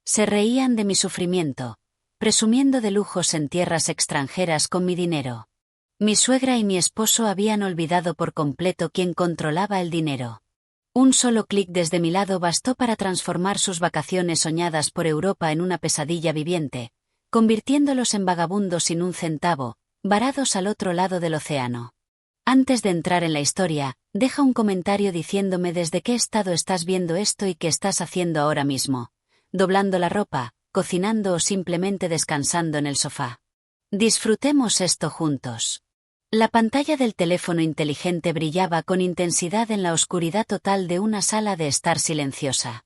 Se reían de mi sufrimiento, presumiendo de lujos en tierras extranjeras con mi dinero. Mi suegra y mi esposo habían olvidado por completo quién controlaba el dinero. Un solo clic desde mi lado bastó para transformar sus vacaciones soñadas por Europa en una pesadilla viviente, convirtiéndolos en vagabundos sin un centavo, varados al otro lado del océano. Antes de entrar en la historia, deja un comentario diciéndome desde qué estado estás viendo esto y qué estás haciendo ahora mismo, doblando la ropa, cocinando o simplemente descansando en el sofá. Disfrutemos esto juntos. La pantalla del teléfono inteligente brillaba con intensidad en la oscuridad total de una sala de estar silenciosa.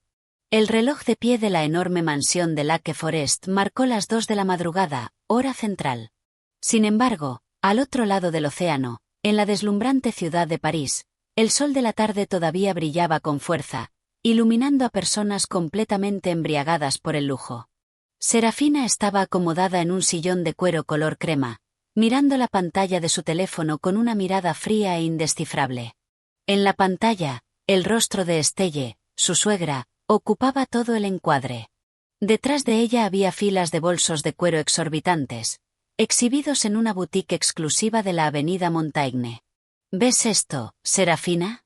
El reloj de pie de la enorme mansión de Lake Forest marcó las 2 de la madrugada, hora central. Sin embargo, al otro lado del océano, en la deslumbrante ciudad de París, el sol de la tarde todavía brillaba con fuerza, iluminando a personas completamente embriagadas por el lujo. Serafina estaba acomodada en un sillón de cuero color crema, mirando la pantalla de su teléfono con una mirada fría e indescifrable. En la pantalla, el rostro de Estelle, su suegra, ocupaba todo el encuadre. Detrás de ella había filas de bolsos de cuero exorbitantes, exhibidos en una boutique exclusiva de la avenida Montaigne. ¿Ves esto, Serafina?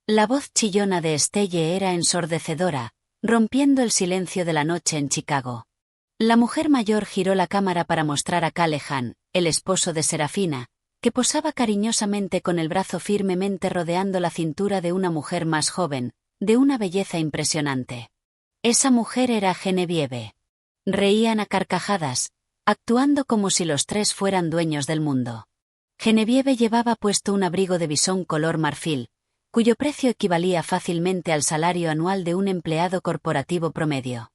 La voz chillona de Estelle era ensordecedora, rompiendo el silencio de la noche en Chicago. La mujer mayor giró la cámara para mostrar a Callahan, el esposo de Serafina, que posaba cariñosamente con el brazo firmemente rodeando la cintura de una mujer más joven, de una belleza impresionante. Esa mujer era Genevieve. Reían a carcajadas, actuando como si los tres fueran dueños del mundo. Genevieve llevaba puesto un abrigo de visón color marfil, cuyo precio equivalía fácilmente al salario anual de un empleado corporativo promedio.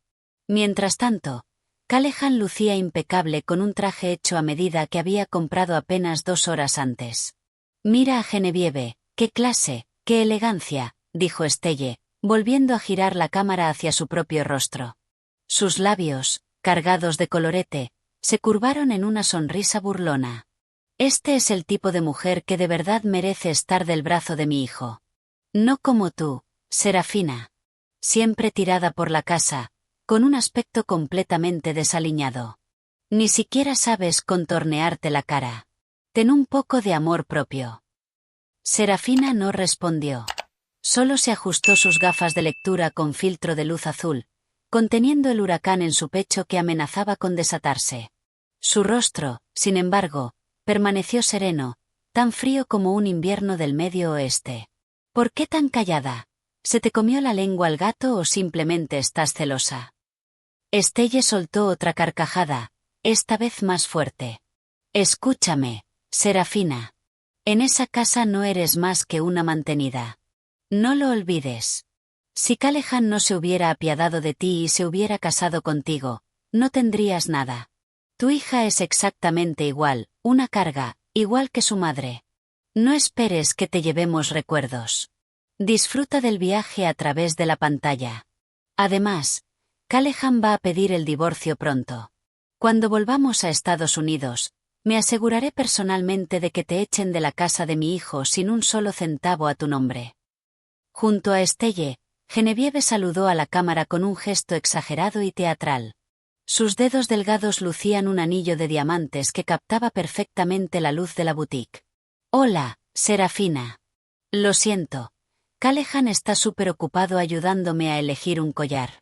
Mientras tanto, Callahan lucía impecable con un traje hecho a medida que había comprado apenas 2 horas antes. «Mira a Genevieve, qué clase, qué elegancia», dijo Estelle, volviendo a girar la cámara hacia su propio rostro. Sus labios, cargados de colorete, se curvaron en una sonrisa burlona. «Este es el tipo de mujer que de verdad merece estar del brazo de mi hijo. No como tú, Serafina. Siempre tirada por la casa, con un aspecto completamente desaliñado. Ni siquiera sabes contornearte la cara. Ten un poco de amor propio». Serafina no respondió. Solo se ajustó sus gafas de lectura con filtro de luz azul, conteniendo el huracán en su pecho que amenazaba con desatarse. Su rostro, sin embargo, permaneció sereno, tan frío como un invierno del Medio Oeste. ¿Por qué tan callada? ¿Se te comió la lengua el gato o simplemente estás celosa? Estelle soltó otra carcajada, esta vez más fuerte. Escúchame, Serafina. En esa casa no eres más que una mantenida. No lo olvides. Si Callahan no se hubiera apiadado de ti y se hubiera casado contigo, no tendrías nada. Tu hija es exactamente igual, una carga, igual que su madre. No esperes que te llevemos recuerdos. Disfruta del viaje a través de la pantalla. Además, Callahan va a pedir el divorcio pronto. Cuando volvamos a Estados Unidos, me aseguraré personalmente de que te echen de la casa de mi hijo sin un solo centavo a tu nombre. Junto a Estelle, Genevieve saludó a la cámara con un gesto exagerado y teatral. Sus dedos delgados lucían un anillo de diamantes que captaba perfectamente la luz de la boutique. «Hola, Serafina. Lo siento. Callahan está súper ocupado ayudándome a elegir un collar.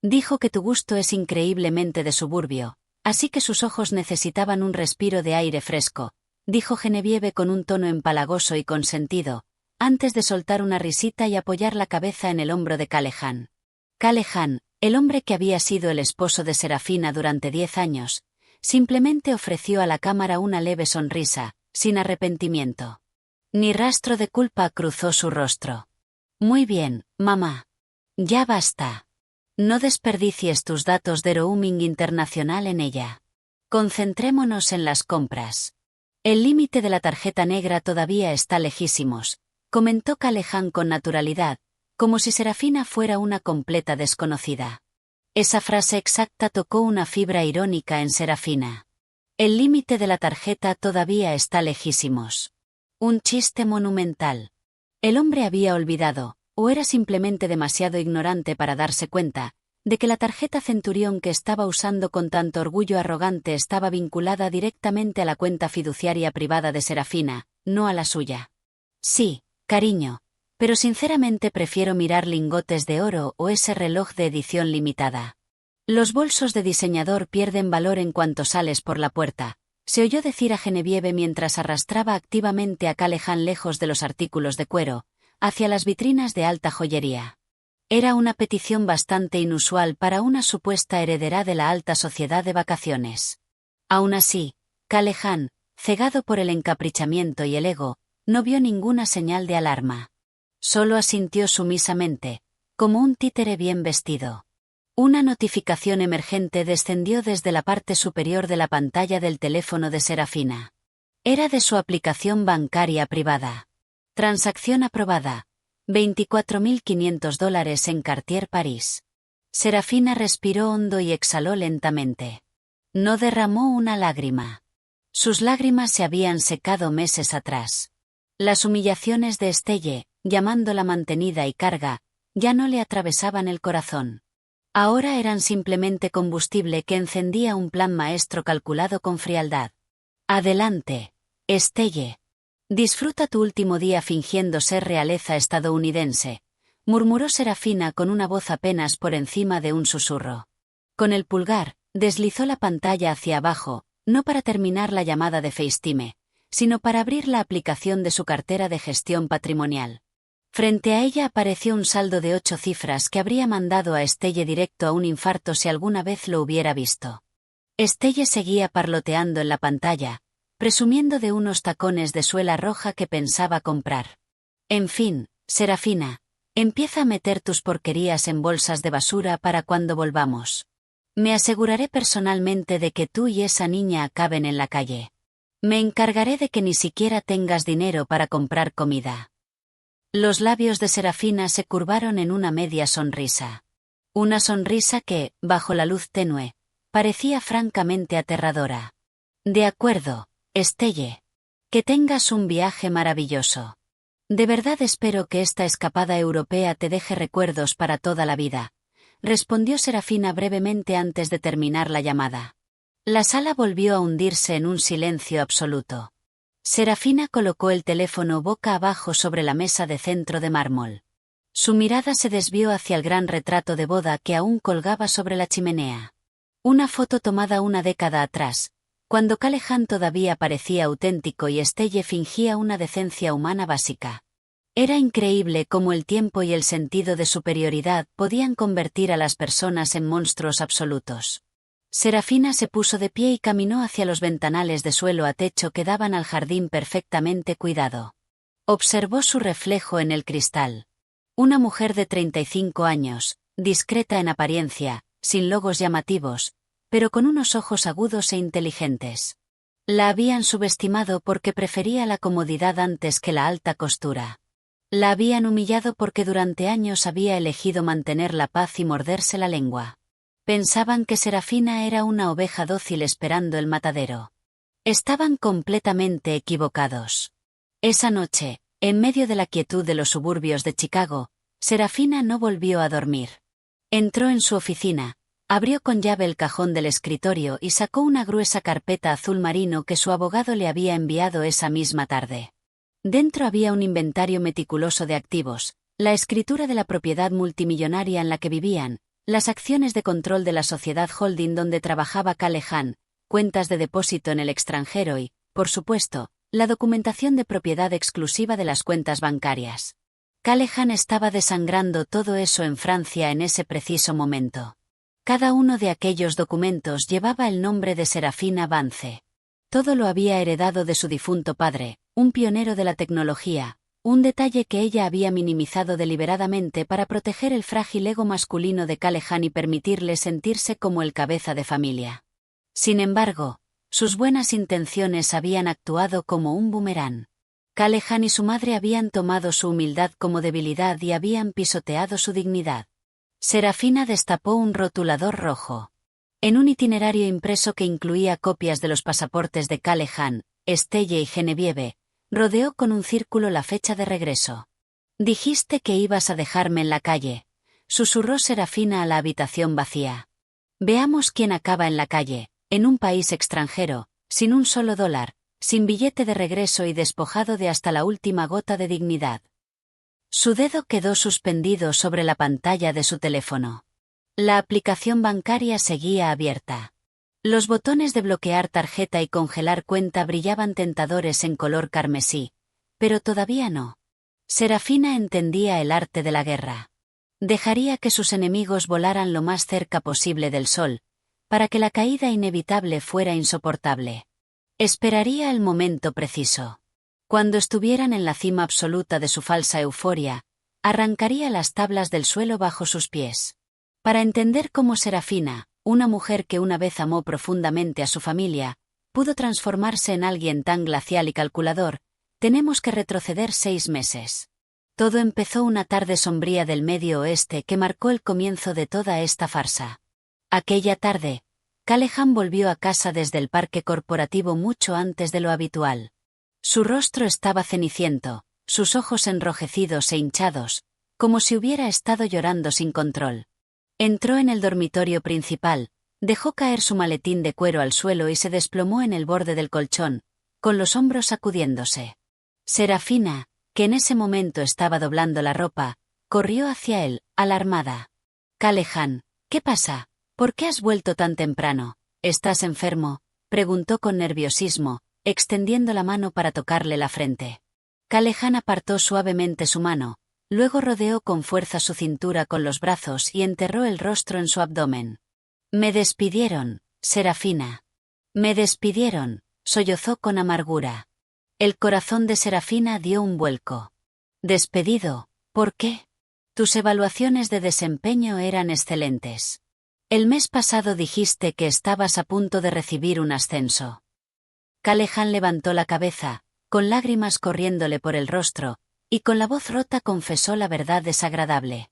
Dijo que tu gusto es increíblemente de suburbio, así que sus ojos necesitaban un respiro de aire fresco», dijo Genevieve con un tono empalagoso y consentido, antes de soltar una risita y apoyar la cabeza en el hombro de Callahan. Callahan, el hombre que había sido el esposo de Serafina durante 10 años, simplemente ofreció a la cámara una leve sonrisa, sin arrepentimiento. Ni rastro de culpa cruzó su rostro. «Muy bien, mamá. Ya basta. No desperdicies tus datos de roaming internacional en ella. Concentrémonos en las compras. El límite de la tarjeta negra todavía está lejísimos», comentó Callahan con naturalidad, como si Serafina fuera una completa desconocida. Esa frase exacta tocó una fibra irónica en Serafina. El límite de la tarjeta todavía está lejísimos. Un chiste monumental. El hombre había olvidado, o era simplemente demasiado ignorante para darse cuenta, de que la tarjeta Centurión que estaba usando con tanto orgullo arrogante estaba vinculada directamente a la cuenta fiduciaria privada de Serafina, no a la suya. Sí, cariño, pero sinceramente prefiero mirar lingotes de oro o ese reloj de edición limitada. Los bolsos de diseñador pierden valor en cuanto sales por la puerta, se oyó decir a Genevieve mientras arrastraba activamente a Callahan lejos de los artículos de cuero, hacia las vitrinas de alta joyería. Era una petición bastante inusual para una supuesta heredera de la alta sociedad de vacaciones. Aún así, Callahan, cegado por el encaprichamiento y el ego, no vio ninguna señal de alarma. Solo asintió sumisamente, como un títere bien vestido. Una notificación emergente descendió desde la parte superior de la pantalla del teléfono de Serafina. Era de su aplicación bancaria privada. Transacción aprobada. $24.500 en Cartier París. Serafina respiró hondo y exhaló lentamente. No derramó una lágrima. Sus lágrimas se habían secado meses atrás. Las humillaciones de Estelle, llamándola mantenida y carga, ya no le atravesaban el corazón. Ahora eran simplemente combustible que encendía un plan maestro calculado con frialdad. Adelante, Estelle. Disfruta tu último día fingiendo ser realeza estadounidense, murmuró Serafina con una voz apenas por encima de un susurro. Con el pulgar, deslizó la pantalla hacia abajo, no para terminar la llamada de FaceTime, sino para abrir la aplicación de su cartera de gestión patrimonial. Frente a ella apareció un saldo de 8 cifras que habría mandado a Estelle directo a un infarto si alguna vez lo hubiera visto. Estelle seguía parloteando en la pantalla, presumiendo de unos tacones de suela roja que pensaba comprar. En fin, Serafina, empieza a meter tus porquerías en bolsas de basura para cuando volvamos. Me aseguraré personalmente de que tú y esa niña acaben en la calle. Me encargaré de que ni siquiera tengas dinero para comprar comida. Los labios de Serafina se curvaron en una media sonrisa. Una sonrisa que, bajo la luz tenue, parecía francamente aterradora. De acuerdo, Estelle. Que tengas un viaje maravilloso. De verdad espero que esta escapada europea te deje recuerdos para toda la vida, respondió Serafina brevemente antes de terminar la llamada. La sala volvió a hundirse en un silencio absoluto. Serafina colocó el teléfono boca abajo sobre la mesa de centro de mármol. Su mirada se desvió hacia el gran retrato de boda que aún colgaba sobre la chimenea. Una foto tomada una década atrás, cuando Callahan todavía parecía auténtico y Estelle fingía una decencia humana básica. Era increíble cómo el tiempo y el sentido de superioridad podían convertir a las personas en monstruos absolutos. Serafina se puso de pie y caminó hacia los ventanales de suelo a techo que daban al jardín perfectamente cuidado. Observó su reflejo en el cristal. Una mujer de 35 años, discreta en apariencia, sin logos llamativos, pero con unos ojos agudos e inteligentes. La habían subestimado porque prefería la comodidad antes que la alta costura. La habían humillado porque durante años había elegido mantener la paz y morderse la lengua. Pensaban que Serafina era una oveja dócil esperando el matadero. Estaban completamente equivocados. Esa noche, en medio de la quietud de los suburbios de Chicago, Serafina no volvió a dormir. Entró en su oficina, abrió con llave el cajón del escritorio y sacó una gruesa carpeta azul marino que su abogado le había enviado esa misma tarde. Dentro había un inventario meticuloso de activos, la escritura de la propiedad multimillonaria en la que vivían, las acciones de control de la sociedad holding donde trabajaba Callahan, cuentas de depósito en el extranjero y, por supuesto, la documentación de propiedad exclusiva de las cuentas bancarias. Callahan estaba desangrando todo eso en Francia en ese preciso momento. Cada uno de aquellos documentos llevaba el nombre de Serafina Vance. Todo lo había heredado de su difunto padre, un pionero de la tecnología, un detalle que ella había minimizado deliberadamente para proteger el frágil ego masculino de Callahan y permitirle sentirse como el cabeza de familia. Sin embargo, sus buenas intenciones habían actuado como un boomerang. Callahan y su madre habían tomado su humildad como debilidad y habían pisoteado su dignidad. Serafina destapó un rotulador rojo. En un itinerario impreso que incluía copias de los pasaportes de Callahan, Estelle y Genevieve, rodeó con un círculo la fecha de regreso. Dijiste que ibas a dejarme en la calle, susurró Serafina a la habitación vacía. Veamos quién acaba en la calle, en un país extranjero, sin un solo dólar, sin billete de regreso y despojado de hasta la última gota de dignidad. Su dedo quedó suspendido sobre la pantalla de su teléfono. La aplicación bancaria seguía abierta. Los botones de bloquear tarjeta y congelar cuenta brillaban tentadores en color carmesí, pero todavía no. Serafina entendía el arte de la guerra. Dejaría que sus enemigos volaran lo más cerca posible del sol, para que la caída inevitable fuera insoportable. Esperaría el momento preciso. Cuando estuvieran en la cima absoluta de su falsa euforia, arrancaría las tablas del suelo bajo sus pies. Para entender cómo Serafina, una mujer que una vez amó profundamente a su familia, pudo transformarse en alguien tan glacial y calculador, tenemos que retroceder 6 meses. Todo empezó una tarde sombría del Medio Oeste que marcó el comienzo de toda esta farsa. Aquella tarde, Callahan volvió a casa desde el parque corporativo mucho antes de lo habitual. Su rostro estaba ceniciento, sus ojos enrojecidos e hinchados, como si hubiera estado llorando sin control. Entró en el dormitorio principal, dejó caer su maletín de cuero al suelo y se desplomó en el borde del colchón, con los hombros sacudiéndose. Serafina, que en ese momento estaba doblando la ropa, corrió hacia él, alarmada. «Callahan, ¿qué pasa? ¿Por qué has vuelto tan temprano? ¿Estás enfermo?», preguntó con nerviosismo, extendiendo la mano para tocarle la frente. Callahan apartó suavemente su mano, luego rodeó con fuerza su cintura con los brazos y enterró el rostro en su abdomen. «Me despidieron, Serafina. Me despidieron», sollozó con amargura. El corazón de Serafina dio un vuelco. «¿Despedido? ¿Por qué? Tus evaluaciones de desempeño eran excelentes. El mes pasado dijiste que estabas a punto de recibir un ascenso». Callahan levantó la cabeza, con lágrimas corriéndole por el rostro, y con la voz rota confesó la verdad desagradable.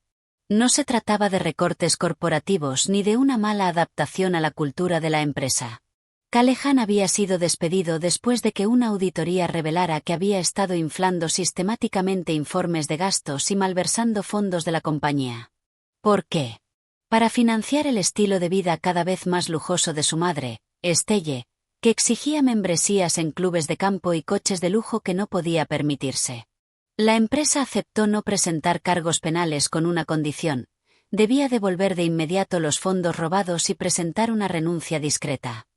No se trataba de recortes corporativos ni de una mala adaptación a la cultura de la empresa. Callahan había sido despedido después de que una auditoría revelara que había estado inflando sistemáticamente informes de gastos y malversando fondos de la compañía. ¿Por qué? Para financiar el estilo de vida cada vez más lujoso de su madre, Estelle, que exigía membresías en clubes de campo y coches de lujo que no podía permitirse. La empresa aceptó no presentar cargos penales con una condición: debía devolver de inmediato los fondos robados y presentar una renuncia discreta.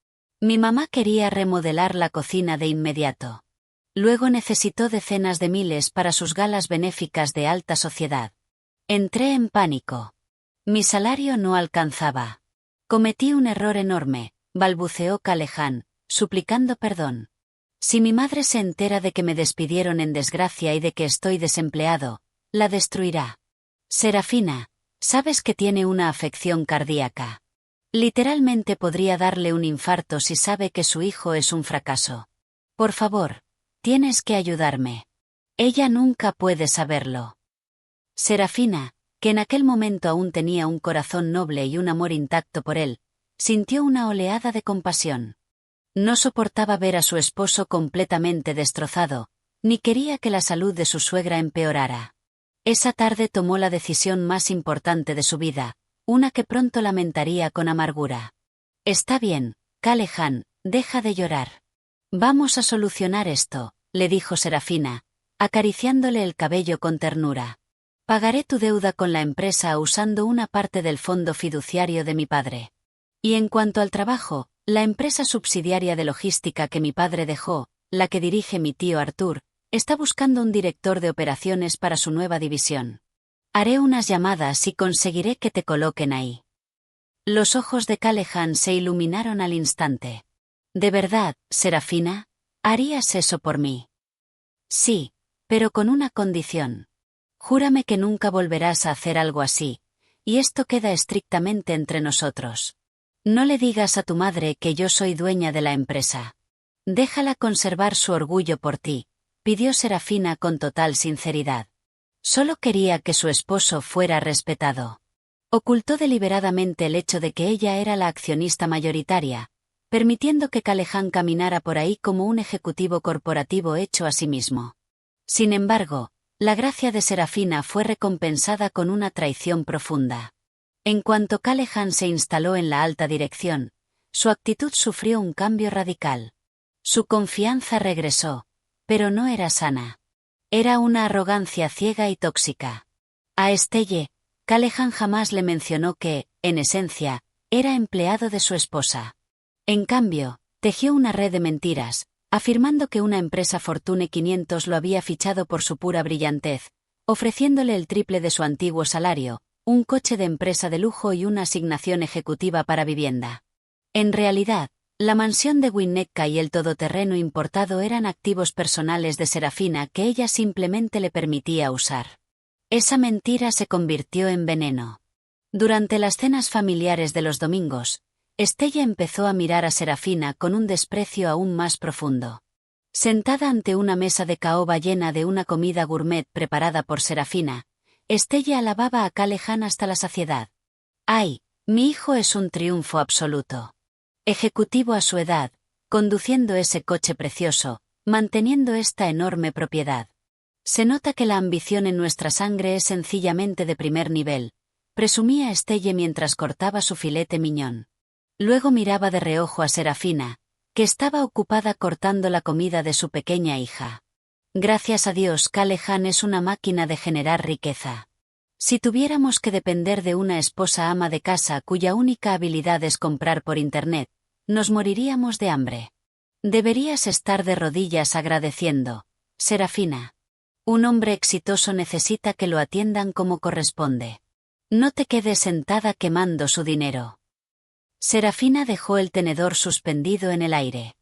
Mi mamá quería remodelar la cocina de inmediato. Luego necesitó decenas de miles para sus galas benéficas de alta sociedad. Entré en pánico. Mi salario no alcanzaba. Cometí un error enorme, balbuceó Callahan, suplicando perdón. Si mi madre se entera de que me despidieron en desgracia y de que estoy desempleado, la destruirá. Serafina, sabes que tiene una afección cardíaca. Literalmente podría darle un infarto si sabe que su hijo es un fracaso. Por favor, tienes que ayudarme. Ella nunca puede saberlo». Serafina, que en aquel momento aún tenía un corazón noble y un amor intacto por él, sintió una oleada de compasión. No soportaba ver a su esposo completamente destrozado, ni quería que la salud de su suegra empeorara. Esa tarde tomó la decisión más importante de su vida, una que pronto lamentaría con amargura. «Está bien, Callahan, deja de llorar. Vamos a solucionar esto», le dijo Serafina, acariciándole el cabello con ternura. «Pagaré tu deuda con la empresa usando una parte del fondo fiduciario de mi padre. Y en cuanto al trabajo, la empresa subsidiaria de logística que mi padre dejó, la que dirige mi tío Arthur, está buscando un director de operaciones para su nueva división. Haré unas llamadas y conseguiré que te coloquen ahí». Los ojos de Callahan se iluminaron al instante. «¿De verdad, Serafina? ¿Harías eso por mí?» «Sí, pero con una condición. Júrame que nunca volverás a hacer algo así, y esto queda estrictamente entre nosotros. No le digas a tu madre que yo soy dueña de la empresa. Déjala conservar su orgullo por ti», pidió Serafina con total sinceridad. Solo quería que su esposo fuera respetado. Ocultó deliberadamente el hecho de que ella era la accionista mayoritaria, permitiendo que Callahan caminara por ahí como un ejecutivo corporativo hecho a sí mismo. Sin embargo, La gracia de Serafina fue recompensada con una traición profunda. En cuanto Callahan se instaló en la alta dirección, su actitud sufrió un cambio radical. Su confianza regresó, pero no era sana. Era una arrogancia ciega y tóxica. A Estelle, Callahan jamás le mencionó que, en esencia, era empleado de su esposa. En cambio, tejió una red de mentiras, afirmando que una empresa Fortune 500 lo había fichado por su pura brillantez, ofreciéndole el triple de su antiguo salario, un coche de empresa de lujo y una asignación ejecutiva para vivienda. En realidad, la mansión de Winnetka y el todoterreno importado eran activos personales de Serafina que ella simplemente le permitía usar. Esa mentira se convirtió en veneno. Durante las cenas familiares de los domingos, Estella empezó a mirar a Serafina con un desprecio aún más profundo. Sentada ante una mesa de caoba llena de una comida gourmet preparada por Serafina, Estella alababa a Callahan hasta la saciedad. ¡Ay, mi hijo es un triunfo absoluto! Ejecutivo a su edad, conduciendo ese coche precioso, manteniendo esta enorme propiedad. Se nota que la ambición en nuestra sangre es sencillamente de primer nivel, presumía Estelle mientras cortaba su filete miñón. Luego miraba de reojo a Serafina, que estaba ocupada cortando la comida de su pequeña hija. Gracias a Dios, Callahan es una máquina de generar riqueza. Si tuviéramos que depender de una esposa ama de casa cuya única habilidad es comprar por Internet, nos moriríamos de hambre. Deberías estar de rodillas agradeciendo, Serafina. Un hombre exitoso necesita que lo atiendan como corresponde. No te quedes sentada quemando su dinero. Serafina dejó el tenedor suspendido en el aire.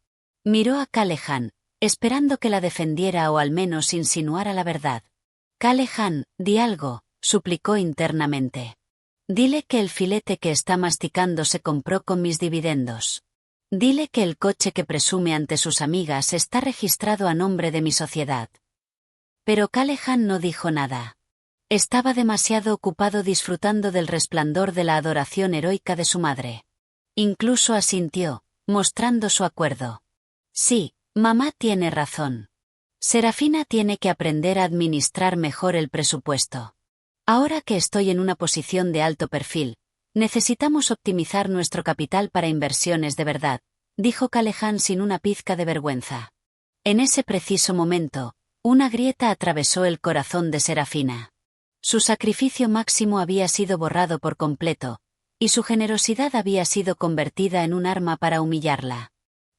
Miró a Callahan, esperando que la defendiera o al menos insinuara la verdad. Callahan, di algo, suplicó internamente. Dile que el filete que está masticando se compró con mis dividendos. Dile que el coche que presume ante sus amigas está registrado a nombre de mi sociedad. Pero Callahan no dijo nada. Estaba demasiado ocupado disfrutando del resplandor de la adoración heroica de su madre. Incluso asintió, mostrando su acuerdo. Sí, mamá tiene razón. Serafina tiene que aprender a administrar mejor el presupuesto. Ahora que estoy en una posición de alto perfil, necesitamos optimizar nuestro capital para inversiones de verdad, dijo Callahan sin una pizca de vergüenza. En ese preciso momento, una grieta atravesó el corazón de Serafina. Su sacrificio máximo había sido borrado por completo, y su generosidad había sido convertida en un arma para humillarla.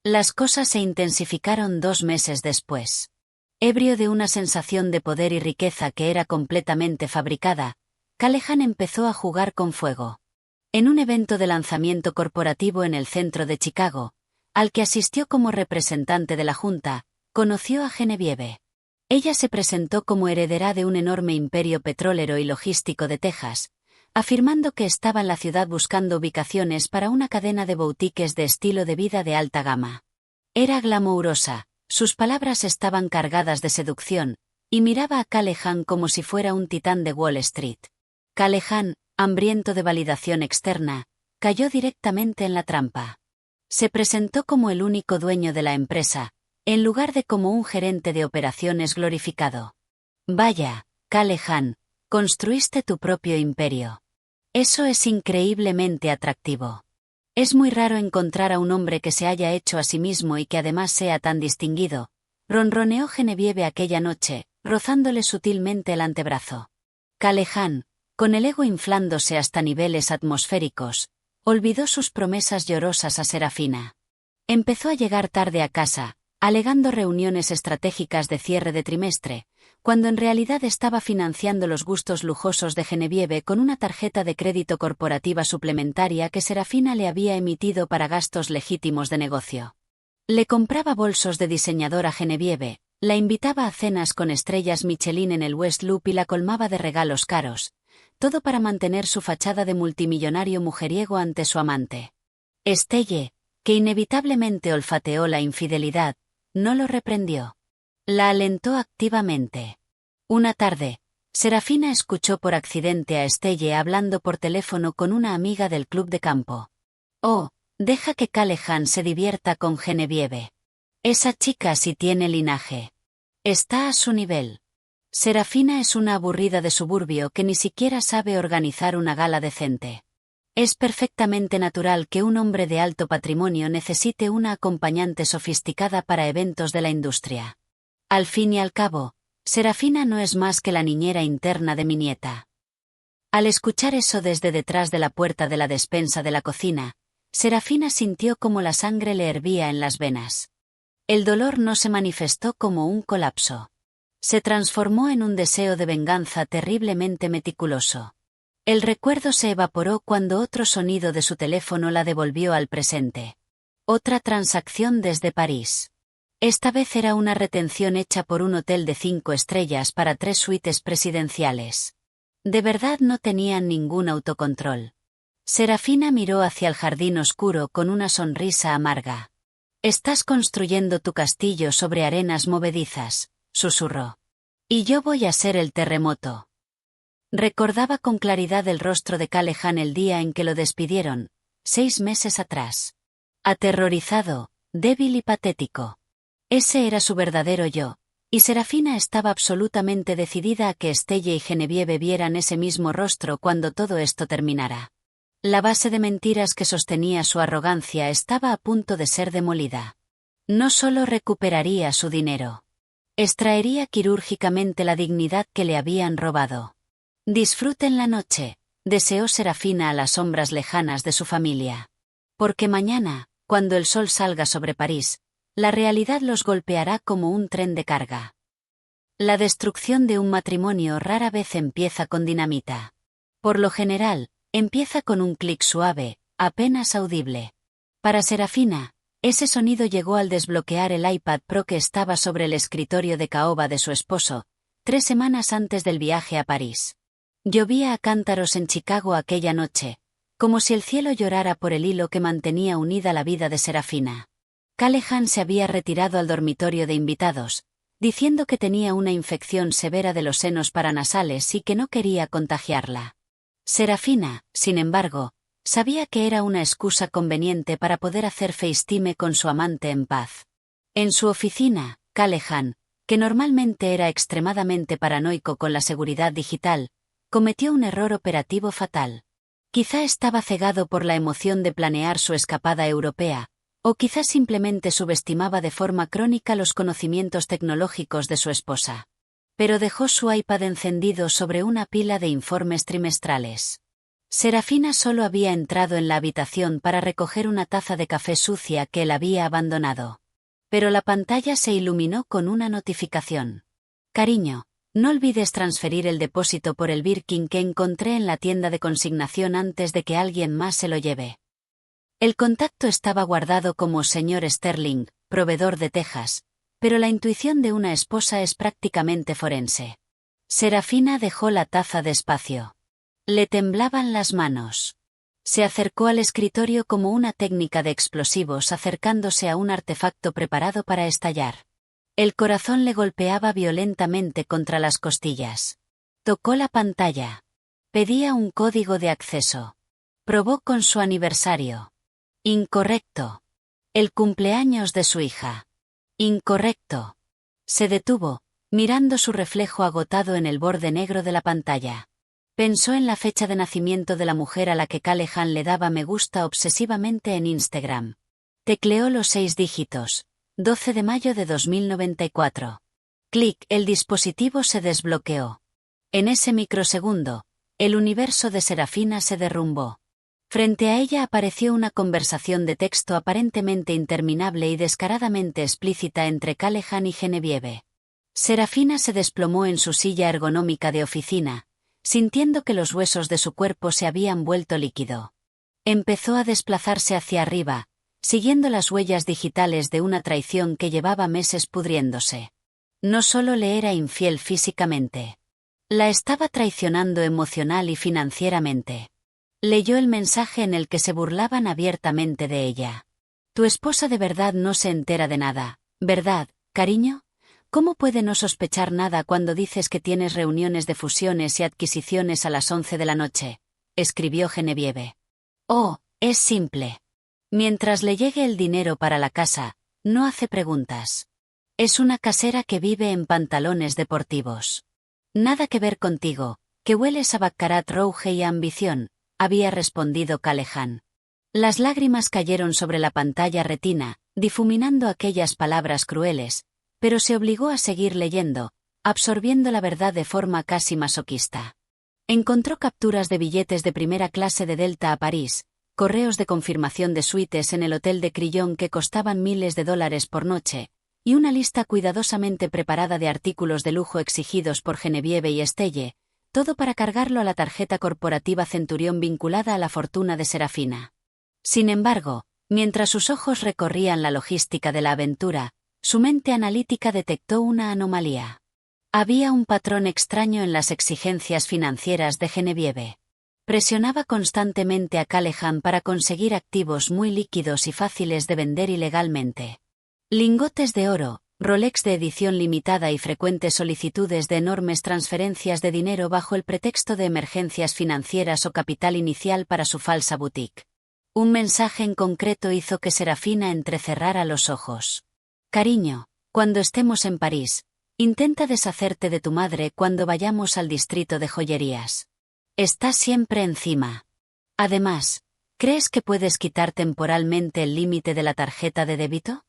Las cosas se intensificaron 2 meses después. Ebrio de una sensación de poder y riqueza que era completamente fabricada, Callahan empezó a jugar con fuego. En un evento de lanzamiento corporativo en el centro de Chicago, al que asistió como representante de la Junta, conoció a Genevieve. Ella se presentó como heredera de un enorme imperio petrolero y logístico de Texas, afirmando que estaba en la ciudad buscando ubicaciones para una cadena de boutiques de estilo de vida de alta gama. Era glamourosa, sus palabras estaban cargadas de seducción, y miraba a Callahan como si fuera un titán de Wall Street. Callahan, hambriento de validación externa, cayó directamente en la trampa. Se presentó como el único dueño de la empresa, en lugar de como un gerente de operaciones glorificado. Vaya, Callahan, construiste tu propio imperio. Eso es increíblemente atractivo. Es muy raro encontrar a un hombre que se haya hecho a sí mismo y que además sea tan distinguido, ronroneó Genevieve aquella noche, rozándole sutilmente el antebrazo. Callahan, con el ego inflándose hasta niveles atmosféricos, olvidó sus promesas llorosas a Serafina. Empezó a llegar tarde a casa, alegando reuniones estratégicas de cierre de trimestre, cuando en realidad estaba financiando los gustos lujosos de Genevieve con una tarjeta de crédito corporativa suplementaria que Serafina le había emitido para gastos legítimos de negocio. Le compraba bolsos de diseñador a Genevieve, la invitaba a cenas con estrellas Michelin en el West Loop y la colmaba de regalos caros, todo para mantener su fachada de multimillonario mujeriego ante su amante. Estelle, que inevitablemente olfateó la infidelidad, no lo reprendió. La alentó activamente. Una tarde, Serafina escuchó por accidente a Estelle hablando por teléfono con una amiga del club de campo. Oh, deja que Callahan se divierta con Genevieve. Esa chica sí tiene linaje. Está a su nivel. Serafina es una aburrida de suburbio que ni siquiera sabe organizar una gala decente. Es perfectamente natural que un hombre de alto patrimonio necesite una acompañante sofisticada para eventos de la industria. Al fin y al cabo, Serafina no es más que la niñera interna de mi nieta. Al escuchar eso desde detrás de la puerta de la despensa de la cocina, Serafina sintió como la sangre le hervía en las venas. El dolor no se manifestó como un colapso. Se transformó en un deseo de venganza terriblemente meticuloso. El recuerdo se evaporó cuando otro sonido de su teléfono la devolvió al presente. Otra transacción desde París. Esta vez era una retención hecha por un hotel de 5 estrellas para 3 suites presidenciales. De verdad no tenían ningún autocontrol. Serafina miró hacia el jardín oscuro con una sonrisa amarga. «Estás construyendo tu castillo sobre arenas movedizas», susurró. «Y yo voy a ser el terremoto». Recordaba con claridad el rostro de Callahan el día en que lo despidieron, 6 meses atrás. Aterrorizado, débil y patético. Ese era su verdadero yo, y Serafina estaba absolutamente decidida a que Estelle y Genevieve vieran ese mismo rostro cuando todo esto terminara. La base de mentiras que sostenía su arrogancia estaba a punto de ser demolida. No solo recuperaría su dinero. Extraería quirúrgicamente la dignidad que le habían robado. «Disfruten la noche», deseó Serafina a las sombras lejanas de su familia. Porque mañana, cuando el sol salga sobre París, la realidad los golpeará como un tren de carga. La destrucción de un matrimonio rara vez empieza con dinamita. Por lo general, empieza con un clic suave, apenas audible. Para Serafina, ese sonido llegó al desbloquear el iPad Pro que estaba sobre el escritorio de caoba de su esposo, 3 semanas antes del viaje a París. Llovía a cántaros en Chicago aquella noche, como si el cielo llorara por el hilo que mantenía unida la vida de Serafina. Callahan se había retirado al dormitorio de invitados, diciendo que tenía una infección severa de los senos paranasales y que no quería contagiarla. Serafina, sin embargo, sabía que era una excusa conveniente para poder hacer FaceTime con su amante en paz. En su oficina, Callahan, que normalmente era extremadamente paranoico con la seguridad digital, cometió un error operativo fatal. Quizá estaba cegado por la emoción de planear su escapada europea, o quizá simplemente subestimaba de forma crónica los conocimientos tecnológicos de su esposa. Pero dejó su iPad encendido sobre una pila de informes trimestrales. Serafina solo había entrado en la habitación para recoger una taza de café sucia que él había abandonado. Pero la pantalla se iluminó con una notificación. «Cariño, no olvides transferir el depósito por el Birkin que encontré en la tienda de consignación antes de que alguien más se lo lleve». El contacto estaba guardado como «Señor Sterling, proveedor de Texas», pero la intuición de una esposa es prácticamente forense. Serafina dejó la taza despacio. Le temblaban las manos. Se acercó al escritorio como una técnica de explosivos acercándose a un artefacto preparado para estallar. El corazón le golpeaba violentamente contra las costillas. Tocó la pantalla. Pedía un código de acceso. Probó con su aniversario. Incorrecto. El cumpleaños de su hija. Incorrecto. Se detuvo, mirando su reflejo agotado en el borde negro de la pantalla. Pensó en la fecha de nacimiento de la mujer a la que Callahan le daba me gusta obsesivamente en Instagram. Tecleó los 6 dígitos. 12 de mayo de 2094. Clic, el dispositivo se desbloqueó. En ese microsegundo, el universo de Serafina se derrumbó. Frente a ella apareció una conversación de texto aparentemente interminable y descaradamente explícita entre Callahan y Genevieve. Serafina se desplomó en su silla ergonómica de oficina, sintiendo que los huesos de su cuerpo se habían vuelto líquido. Empezó a desplazarse hacia arriba, siguiendo las huellas digitales de una traición que llevaba meses pudriéndose. No solo le era infiel físicamente. La estaba traicionando emocional y financieramente. Leyó el mensaje en el que se burlaban abiertamente de ella. Tu esposa de verdad no se entera de nada, ¿verdad, cariño? ¿Cómo puede no sospechar nada cuando dices que tienes reuniones de fusiones y adquisiciones a las 11 de la noche? Escribió Genevieve. Oh, es simple. Mientras le llegue el dinero para la casa, no hace preguntas. Es una casera que vive en pantalones deportivos. Nada que ver contigo, que hueles a baccarat rouge y a ambición, había respondido Callahan. Las lágrimas cayeron sobre la pantalla retina, difuminando aquellas palabras crueles, pero se obligó a seguir leyendo, absorbiendo la verdad de forma casi masoquista. Encontró capturas de billetes de primera clase de Delta a París, correos de confirmación de suites en el hotel de Crillon que costaban miles de dólares por noche, y una lista cuidadosamente preparada de artículos de lujo exigidos por Genevieve y Estelle, todo para cargarlo a la tarjeta corporativa Centurión vinculada a la fortuna de Serafina. Sin embargo, mientras sus ojos recorrían la logística de la aventura, su mente analítica detectó una anomalía. Había un patrón extraño en las exigencias financieras de Genevieve. Presionaba constantemente a Callahan para conseguir activos muy líquidos y fáciles de vender ilegalmente. Lingotes de oro, Rolex de edición limitada y frecuentes solicitudes de enormes transferencias de dinero bajo el pretexto de emergencias financieras o capital inicial para su falsa boutique. Un mensaje en concreto hizo que Serafina entrecerrara los ojos. Cariño, cuando estemos en París, intenta deshacerte de tu madre cuando vayamos al distrito de joyerías. Está siempre encima. Además, ¿crees que puedes quitar temporalmente el límite de la tarjeta de débito?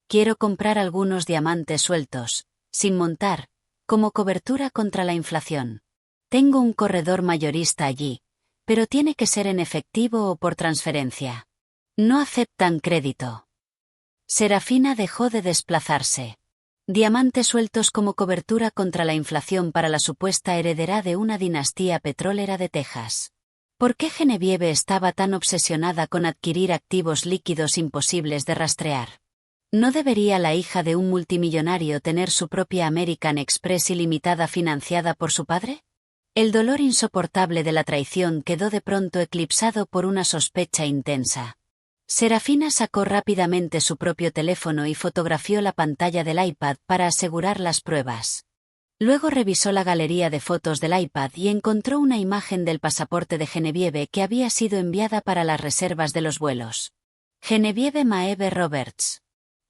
Quiero comprar algunos diamantes sueltos, sin montar, como cobertura contra la inflación. Tengo un corredor mayorista allí, pero tiene que ser en efectivo o por transferencia. No aceptan crédito. Serafina dejó de desplazarse. Diamantes sueltos como cobertura contra la inflación para la supuesta heredera de una dinastía petrolera de Texas. ¿Por qué Genevieve estaba tan obsesionada con adquirir activos líquidos imposibles de rastrear? ¿No debería la hija de un multimillonario tener su propia American Express ilimitada financiada por su padre? El dolor insoportable de la traición quedó de pronto eclipsado por una sospecha intensa. Serafina sacó rápidamente su propio teléfono y fotografió la pantalla del iPad para asegurar las pruebas. Luego revisó la galería de fotos del iPad y encontró una imagen del pasaporte de Genevieve que había sido enviada para las reservas de los vuelos. Genevieve Maeve Roberts.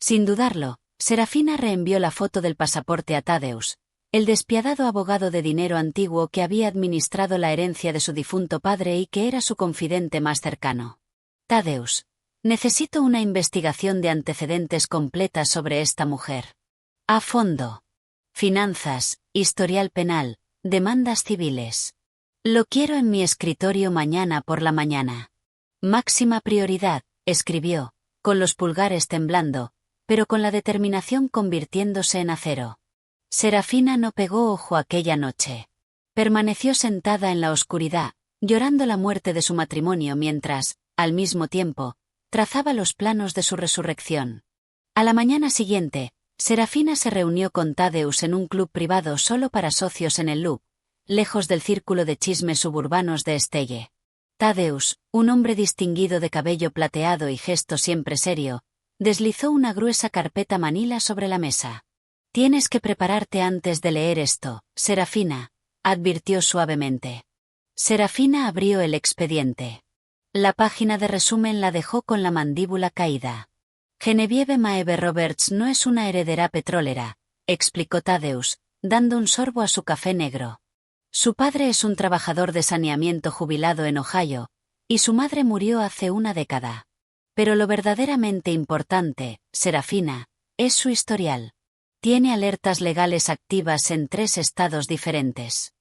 Sin dudarlo, Serafina reenvió la foto del pasaporte a Thaddeus, el despiadado abogado de dinero antiguo que había administrado la herencia de su difunto padre y que era su confidente más cercano. Thaddeus, necesito una investigación de antecedentes completa sobre esta mujer. A fondo. Finanzas, historial penal, demandas civiles. Lo quiero en mi escritorio mañana por la mañana. Máxima prioridad, escribió, con los pulgares temblando, pero con la determinación convirtiéndose en acero. Serafina no pegó ojo aquella noche. Permaneció sentada en la oscuridad, llorando la muerte de su matrimonio mientras, al mismo tiempo, trazaba los planos de su resurrección. A la mañana siguiente, Serafina se reunió con Thaddeus en un club privado solo para socios en el Loop, lejos del círculo de chismes suburbanos de Estelle. Thaddeus, un hombre distinguido de cabello plateado y gesto siempre serio, deslizó una gruesa carpeta manila sobre la mesa. Tienes que prepararte antes de leer esto, Serafina, advirtió suavemente. Serafina abrió el expediente. La página de resumen la dejó con la mandíbula caída. Genevieve Maeve Roberts no es una heredera petrolera, explicó Thaddeus, dando un sorbo a su café negro. Su padre es un trabajador de saneamiento jubilado en Ohio, y su madre murió hace una década. Pero lo verdaderamente importante, Serafina, es su historial. Tiene alertas legales activas en 3 estados diferentes.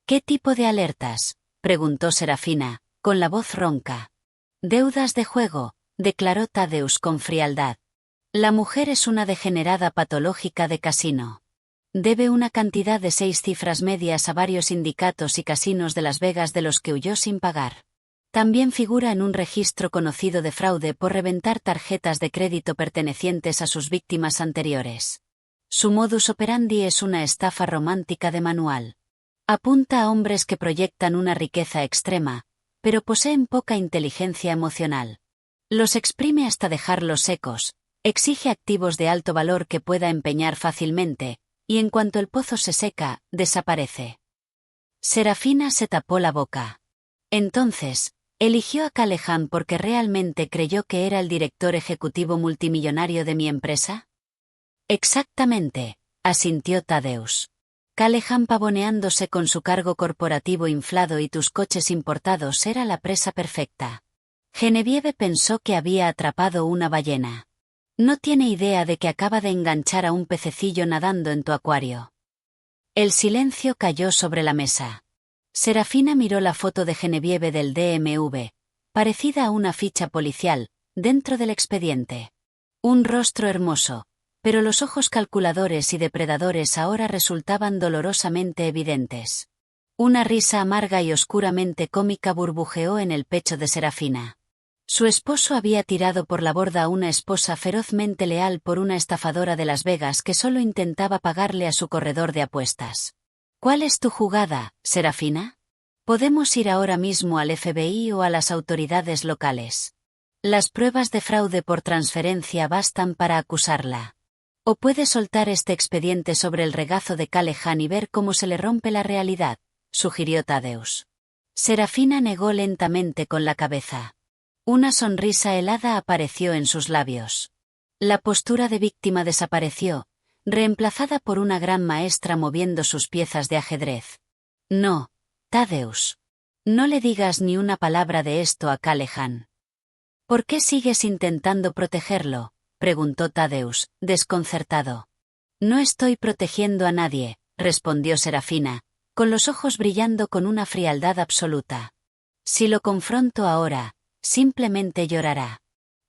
¿Qué tipo de alertas?, preguntó Serafina, con la voz ronca. Deudas de juego, declaró Thaddeus con frialdad. La mujer es una degenerada patológica de casino. Debe una cantidad de 6 cifras medias a varios sindicatos y casinos de Las Vegas de los que huyó sin pagar. También figura en un registro conocido de fraude por reventar tarjetas de crédito pertenecientes a sus víctimas anteriores. Su modus operandi es una estafa romántica de manual. Apunta a hombres que proyectan una riqueza extrema, pero poseen poca inteligencia emocional. Los exprime hasta dejarlos secos, exige activos de alto valor que pueda empeñar fácilmente, y en cuanto el pozo se seca, desaparece. Serafina se tapó la boca. Entonces, eligió a Callahan porque realmente creyó que era el director ejecutivo multimillonario de mi empresa. Exactamente, asintió Thaddeus. Callahan pavoneándose con su cargo corporativo inflado y tus coches importados era la presa perfecta. Genevieve pensó que había atrapado una ballena. No tiene idea de que acaba de enganchar a un pececillo nadando en tu acuario. El silencio cayó sobre la mesa. Serafina miró la foto de Genevieve del DMV, parecida a una ficha policial, dentro del expediente. Un rostro hermoso, pero los ojos calculadores y depredadores ahora resultaban dolorosamente evidentes. Una risa amarga y oscuramente cómica burbujeó en el pecho de Serafina. Su esposo había tirado por la borda a una esposa ferozmente leal por una estafadora de Las Vegas que solo intentaba pagarle a su corredor de apuestas. ¿Cuál es tu jugada, Serafina? Podemos ir ahora mismo al FBI o a las autoridades locales. Las pruebas de fraude por transferencia bastan para acusarla. O puede soltar este expediente sobre el regazo de Callahan y ver cómo se le rompe la realidad, sugirió Thaddeus. Serafina negó lentamente con la cabeza. Una sonrisa helada apareció en sus labios. La postura de víctima desapareció, reemplazada por una gran maestra moviendo sus piezas de ajedrez. No, Thaddeus. No le digas ni una palabra de esto a Callahan. ¿Por qué sigues intentando protegerlo?, preguntó Thaddeus, desconcertado. No estoy protegiendo a nadie, respondió Serafina, con los ojos brillando con una frialdad absoluta. Si lo confronto ahora, simplemente llorará.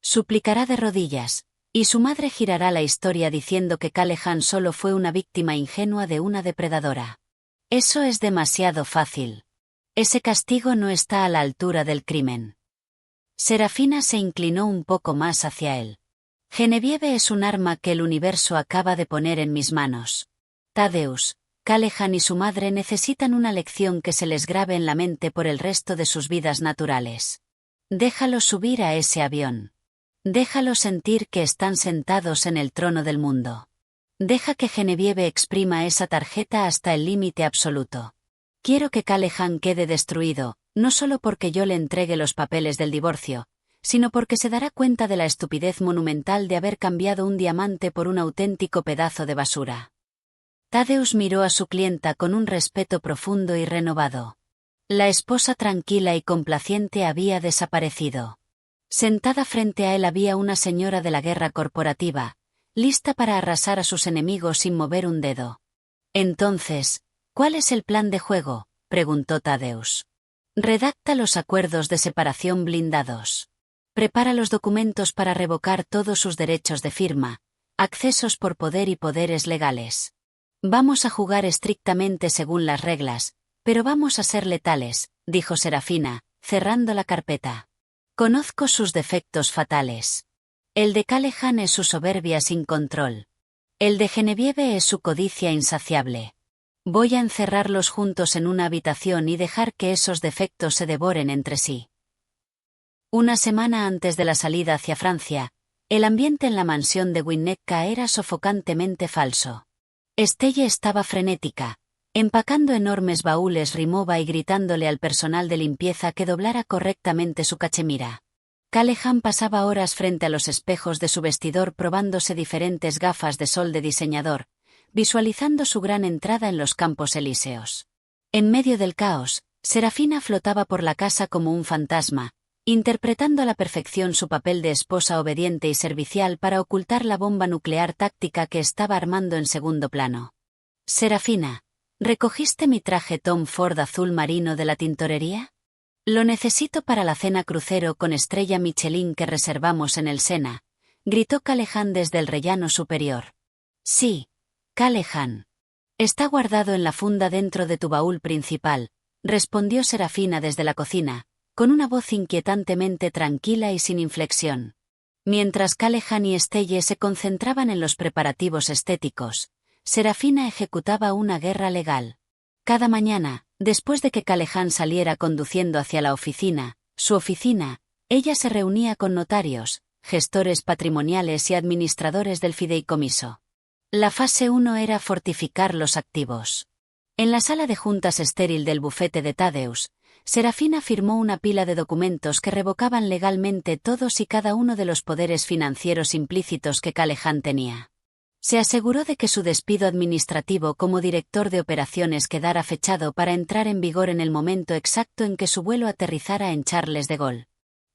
Suplicará de rodillas, y su madre girará la historia diciendo que Callahan solo fue una víctima ingenua de una depredadora. Eso es demasiado fácil. Ese castigo no está a la altura del crimen. Serafina se inclinó un poco más hacia él. Genevieve es un arma que el universo acaba de poner en mis manos. Thaddeus, Callahan y su madre necesitan una lección que se les grabe en la mente por el resto de sus vidas naturales. Déjalo subir a ese avión. Déjalo sentir que están sentados en el trono del mundo. Deja que Genevieve exprima esa tarjeta hasta el límite absoluto. Quiero que Callahan quede destruido, no solo porque yo le entregue los papeles del divorcio, sino porque se dará cuenta de la estupidez monumental de haber cambiado un diamante por un auténtico pedazo de basura. Thaddeus miró a su clienta con un respeto profundo y renovado. La esposa tranquila y complaciente había desaparecido. Sentada frente a él había una señora de la guerra corporativa, lista para arrasar a sus enemigos sin mover un dedo. Entonces, ¿cuál es el plan de juego?, preguntó Thaddeus. Redacta los acuerdos de separación blindados. Prepara los documentos para revocar todos sus derechos de firma, accesos por poder y poderes legales. Vamos a jugar estrictamente según las reglas, pero vamos a ser letales, dijo Serafina, cerrando la carpeta. Conozco sus defectos fatales. El de Callahan es su soberbia sin control. El de Genevieve es su codicia insaciable. Voy a encerrarlos juntos en una habitación y dejar que esos defectos se devoren entre sí. Una semana antes de la salida hacia Francia, el ambiente en la mansión de Winnetka era sofocantemente falso. Estelle estaba frenética, empacando enormes baúles Rimowa y gritándole al personal de limpieza que doblara correctamente su cachemira. Callahan pasaba horas frente a los espejos de su vestidor probándose diferentes gafas de sol de diseñador, visualizando su gran entrada en los Campos Elíseos. En medio del caos, Serafina flotaba por la casa como un fantasma, interpretando a la perfección su papel de esposa obediente y servicial para ocultar la bomba nuclear táctica que estaba armando en segundo plano. Serafina, ¿recogiste mi traje Tom Ford azul marino de la tintorería? Lo necesito para la cena crucero con estrella Michelin que reservamos en el Sena, gritó Callahan desde el rellano superior. Sí, Callahan. Está guardado en la funda dentro de tu baúl principal, respondió Serafina desde la cocina, con una voz inquietantemente tranquila y sin inflexión. Mientras Callahan y Estelle se concentraban en los preparativos estéticos, Serafina ejecutaba una guerra legal. Cada mañana, después de que Callahan saliera conduciendo hacia la oficina, su oficina, ella se reunía con notarios, gestores patrimoniales y administradores del fideicomiso. La fase 1 era fortificar los activos. En la sala de juntas estéril del bufete de Thaddeus, Serafina firmó una pila de documentos que revocaban legalmente todos y cada uno de los poderes financieros implícitos que Callahan tenía. Se aseguró de que su despido administrativo como director de operaciones quedara fechado para entrar en vigor en el momento exacto en que su vuelo aterrizara en Charles de Gaulle.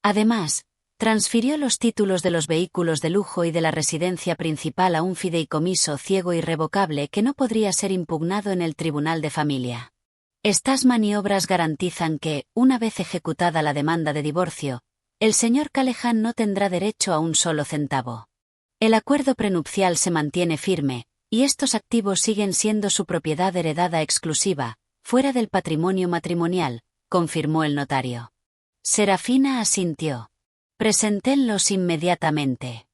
Además, transfirió los títulos de los vehículos de lujo y de la residencia principal a un fideicomiso ciego irrevocable que no podría ser impugnado en el Tribunal de Familia. Estas maniobras garantizan que, una vez ejecutada la demanda de divorcio, el señor Callahan no tendrá derecho a un solo centavo. El acuerdo prenupcial se mantiene firme, y estos activos siguen siendo su propiedad heredada exclusiva, fuera del patrimonio matrimonial, confirmó el notario. Serafina asintió. Preséntenlos inmediatamente.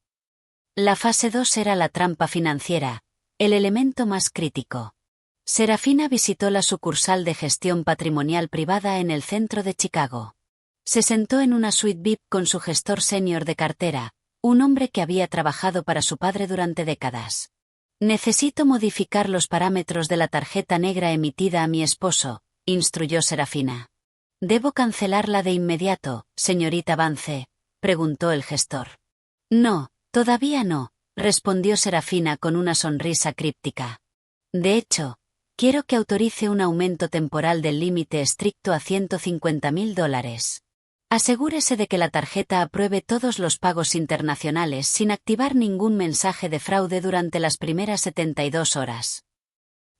La fase 2 era la trampa financiera, el elemento más crítico. Serafina visitó la sucursal de gestión patrimonial privada en el centro de Chicago. Se sentó en una suite VIP con su gestor senior de cartera, un hombre que había trabajado para su padre durante décadas. Necesito modificar los parámetros de la tarjeta negra emitida a mi esposo, instruyó Serafina. ¿Debo cancelarla de inmediato, señorita Vance?, preguntó el gestor. No, todavía no, respondió Serafina con una sonrisa críptica. De hecho, quiero que autorice un aumento temporal del límite estricto a $150.000. Asegúrese de que la tarjeta apruebe todos los pagos internacionales sin activar ningún mensaje de fraude durante las primeras 72 horas.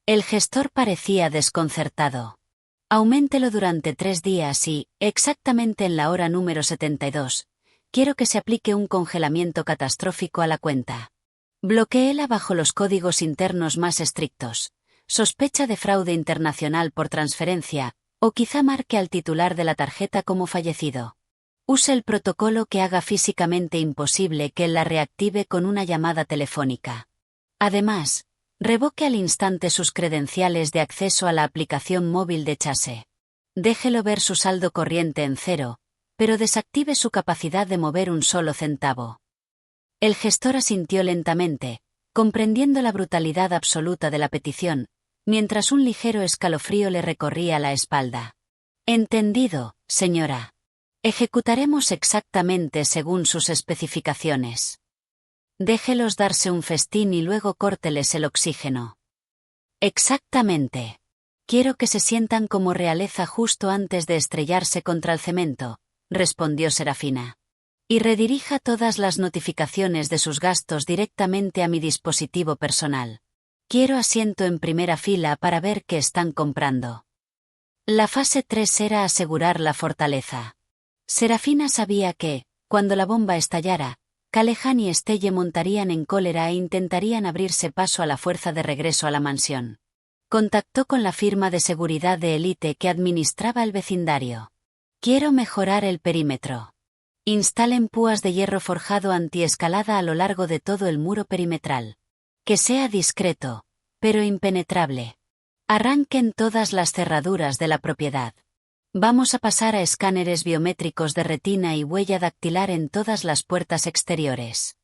El gestor parecía desconcertado. Auméntelo durante 3 días y, exactamente en la hora número 72, quiero que se aplique un congelamiento catastrófico a la cuenta. Bloquéela bajo los códigos internos más estrictos. Sospecha de fraude internacional por transferencia, o quizá marque al titular de la tarjeta como fallecido. Use el protocolo que haga físicamente imposible que él la reactive con una llamada telefónica. Además, revoque al instante sus credenciales de acceso a la aplicación móvil de Chase. Déjelo ver su saldo corriente en cero, pero desactive su capacidad de mover un solo centavo. El gestor asintió lentamente, comprendiendo la brutalidad absoluta de la petición, mientras un ligero escalofrío le recorría la espalda. Entendido, señora. Ejecutaremos exactamente según sus especificaciones. Déjelos darse un festín y luego córteles el oxígeno. Exactamente. Quiero que se sientan como realeza justo antes de estrellarse contra el cemento, respondió Serafina. Y redirija todas las notificaciones de sus gastos directamente a mi dispositivo personal. Quiero asiento en primera fila para ver qué están comprando. La fase 3 era asegurar la fortaleza. Serafina sabía que, cuando la bomba estallara, Callahan y Stelle montarían en cólera e intentarían abrirse paso a la fuerza de regreso a la mansión. Contactó con la firma de seguridad de élite que administraba el vecindario. Quiero mejorar el perímetro. Instalen púas de hierro forjado antiescalada a lo largo de todo el muro perimetral. Que sea discreto, pero impenetrable. Arranquen todas las cerraduras de la propiedad. Vamos a pasar a escáneres biométricos de retina y huella dactilar en todas las puertas exteriores.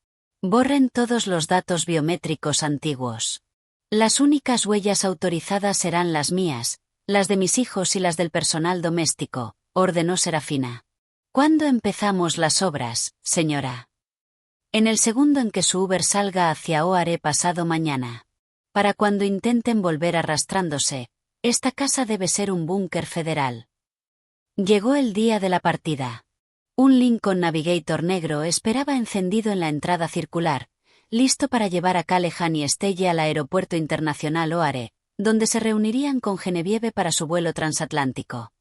Borren todos los datos biométricos antiguos. Las únicas huellas autorizadas serán las mías, las de mis hijos y las del personal doméstico, ordenó Serafina. ¿Cuándo empezamos las obras, señora? En el segundo en que su Uber salga hacia Oare pasado mañana. Para cuando intenten volver arrastrándose, esta casa debe ser un búnker federal. Llegó el día de la partida. Un Lincoln Navigator negro esperaba encendido en la entrada circular, listo para llevar a Callahan y Stelle al Aeropuerto Internacional Oare, donde se reunirían con Genevieve para su vuelo transatlántico.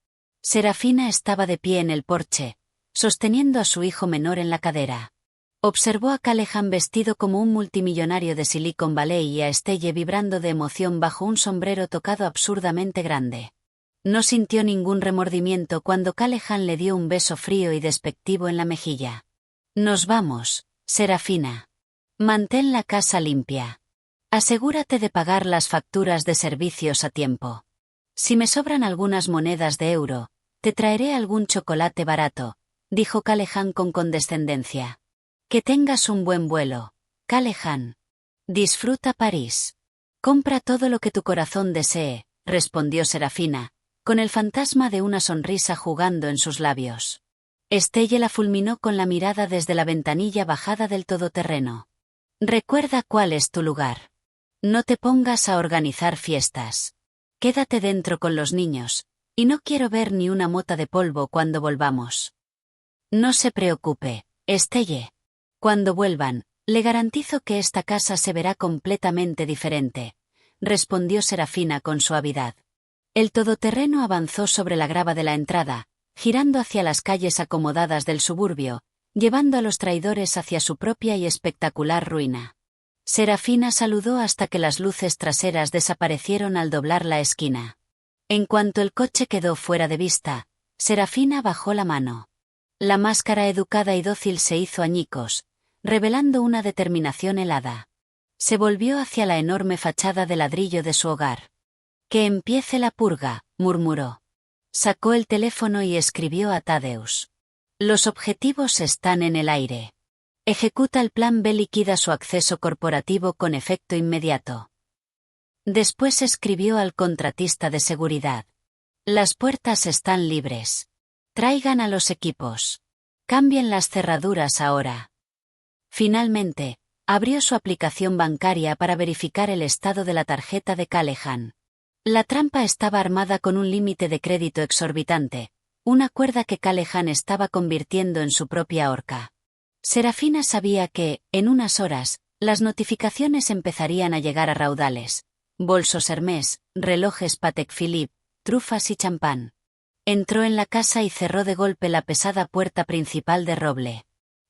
Serafina estaba de pie en el porche, sosteniendo a su hijo menor en la cadera. Observó a Callahan vestido como un multimillonario de Silicon Valley y a Stelle vibrando de emoción bajo un sombrero tocado absurdamente grande. No sintió ningún remordimiento cuando Callahan le dio un beso frío y despectivo en la mejilla. Nos vamos, Serafina. Mantén la casa limpia. Asegúrate de pagar las facturas de servicios a tiempo. Si me sobran algunas monedas de euro, te traeré algún chocolate barato, dijo Callahan con condescendencia. Que tengas un buen vuelo, Callahan. Disfruta París. Compra todo lo que tu corazón desee, respondió Serafina, con el fantasma de una sonrisa jugando en sus labios. Stelle la fulminó con la mirada desde la ventanilla bajada del todoterreno. Recuerda cuál es tu lugar. No te pongas a organizar fiestas. Quédate dentro con los niños, y no quiero ver ni una mota de polvo cuando volvamos. No se preocupe, Estelle. Cuando vuelvan, le garantizo que esta casa se verá completamente diferente, respondió Serafina con suavidad. El todoterreno avanzó sobre la grava de la entrada, girando hacia las calles acomodadas del suburbio, llevando a los traidores hacia su propia y espectacular ruina. Serafina saludó hasta que las luces traseras desaparecieron al doblar la esquina. En cuanto el coche quedó fuera de vista, Serafina bajó la mano. La máscara educada y dócil se hizo añicos, revelando una determinación helada. Se volvió hacia la enorme fachada de ladrillo de su hogar. «Que empiece la purga», murmuró. Sacó el teléfono y escribió a Tadeusz. «Los objetivos están en el aire. Ejecuta el plan B, liquida su acceso corporativo con efecto inmediato». Después escribió al contratista de seguridad. «Las puertas están libres. Traigan a los equipos. Cambien las cerraduras ahora». Finalmente, abrió su aplicación bancaria para verificar el estado de la tarjeta de Callahan. La trampa estaba armada con un límite de crédito exorbitante, una cuerda que Callahan estaba convirtiendo en su propia horca. Serafina sabía que, en unas horas, las notificaciones empezarían a llegar a raudales. Bolsos Hermès, relojes Patek Philippe, trufas y champán. Entró en la casa y cerró de golpe la pesada puerta principal de roble.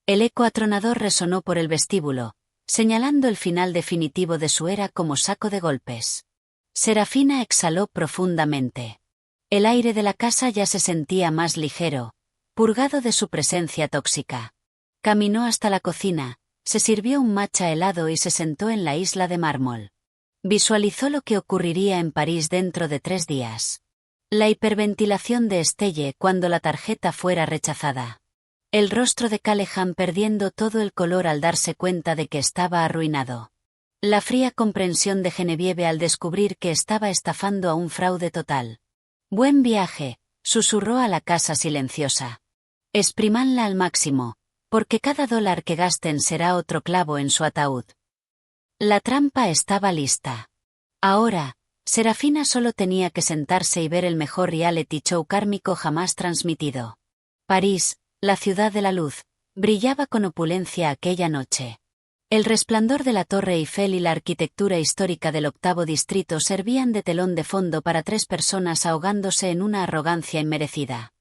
El eco atronador resonó por el vestíbulo, señalando el final definitivo de su era como saco de golpes. Serafina exhaló profundamente. El aire de la casa ya se sentía más ligero, purgado de su presencia tóxica. Caminó hasta la cocina, se sirvió un matcha helado y se sentó en la isla de mármol. Visualizó lo que ocurriría en París dentro de 3 días. La hiperventilación de Estelle cuando la tarjeta fuera rechazada. El rostro de Callahan perdiendo todo el color al darse cuenta de que estaba arruinado. La fría comprensión de Genevieve al descubrir que estaba estafando a un fraude total. «Buen viaje», susurró a la casa silenciosa. «Exprímanla al máximo, porque cada dólar que gasten será otro clavo en su ataúd». La trampa estaba lista. Ahora, Serafina solo tenía que sentarse y ver el mejor reality show kármico jamás transmitido. París, la ciudad de la luz, brillaba con opulencia aquella noche. El resplandor de la Torre Eiffel y la arquitectura histórica del 8º distrito servían de telón de fondo para 3 personas ahogándose en una arrogancia inmerecida.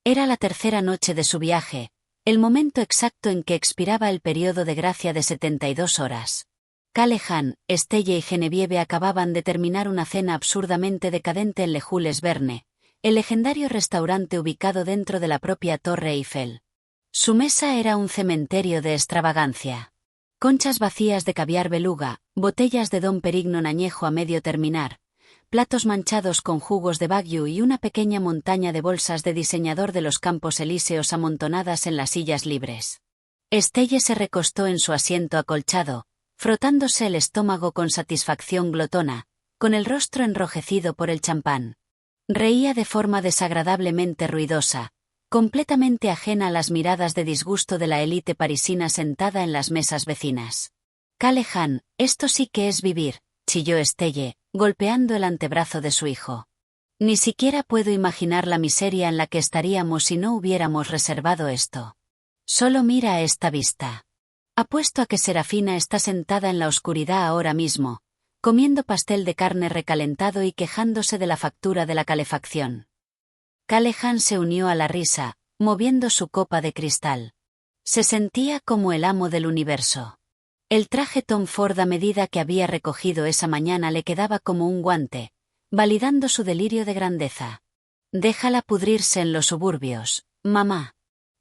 Era la 3ª noche de su viaje, el momento exacto en que expiraba el periodo de gracia de 72 horas. Callahan, Estelle y Genevieve acababan de terminar una cena absurdamente decadente en Le Jules Verne, el legendario restaurante ubicado dentro de la propia Torre Eiffel. Su mesa era un cementerio de extravagancia. Conchas vacías de caviar beluga, botellas de Dom Perignon añejo a medio terminar, platos manchados con jugos de Wagyu y una pequeña montaña de bolsas de diseñador de los Campos Elíseos amontonadas en las sillas libres. Estelle se recostó en su asiento acolchado, frotándose el estómago con satisfacción glotona, con el rostro enrojecido por el champán. Reía de forma desagradablemente ruidosa, completamente ajena a las miradas de disgusto de la élite parisina sentada en las mesas vecinas. «Callahan, esto sí que es vivir», chilló Estelle, golpeando el antebrazo de su hijo. «Ni siquiera puedo imaginar la miseria en la que estaríamos si no hubiéramos reservado esto. Solo mira a esta vista. Apuesto a que Serafina está sentada en la oscuridad ahora mismo, comiendo pastel de carne recalentado y quejándose de la factura de la calefacción». Callahan se unió a la risa, moviendo su copa de cristal. Se sentía como el amo del universo. El traje Tom Ford a medida que había recogido esa mañana le quedaba como un guante, validando su delirio de grandeza. «Déjala pudrirse en los suburbios, mamá.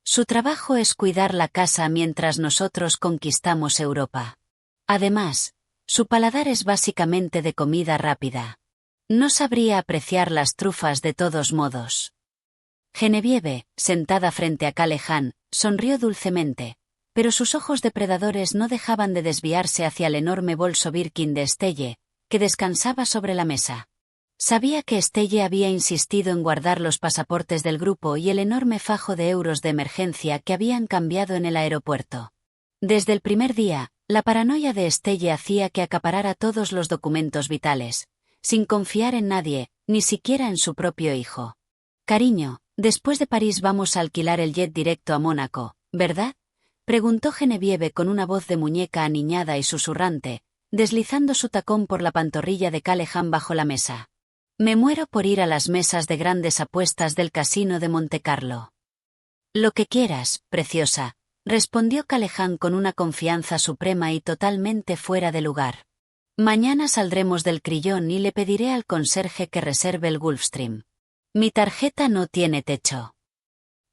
Su trabajo es cuidar la casa mientras nosotros conquistamos Europa. Además, su paladar es básicamente de comida rápida. No sabría apreciar las trufas de todos modos». Genevieve, sentada frente a Callahan, sonrió dulcemente, pero sus ojos depredadores no dejaban de desviarse hacia el enorme bolso Birkin de Estelle, que descansaba sobre la mesa. Sabía que Estelle había insistido en guardar los pasaportes del grupo y el enorme fajo de euros de emergencia que habían cambiado en el aeropuerto. Desde el primer día, La paranoia de Estelle hacía que acaparara todos los documentos vitales, sin confiar en nadie, ni siquiera en su propio hijo. Cariño, después de París vamos a alquilar el jet directo a Mónaco, ¿verdad? Preguntó Genevieve con una voz de muñeca aniñada y susurrante, deslizando su tacón por la pantorrilla de Callahan bajo la mesa. Me muero por ir a las mesas de grandes apuestas del casino de Montecarlo. Lo que quieras, preciosa, respondió Callahan con una confianza suprema y totalmente fuera de lugar. Mañana saldremos del Crillon y le pediré al conserje que reserve el Gulfstream. Mi tarjeta no tiene techo.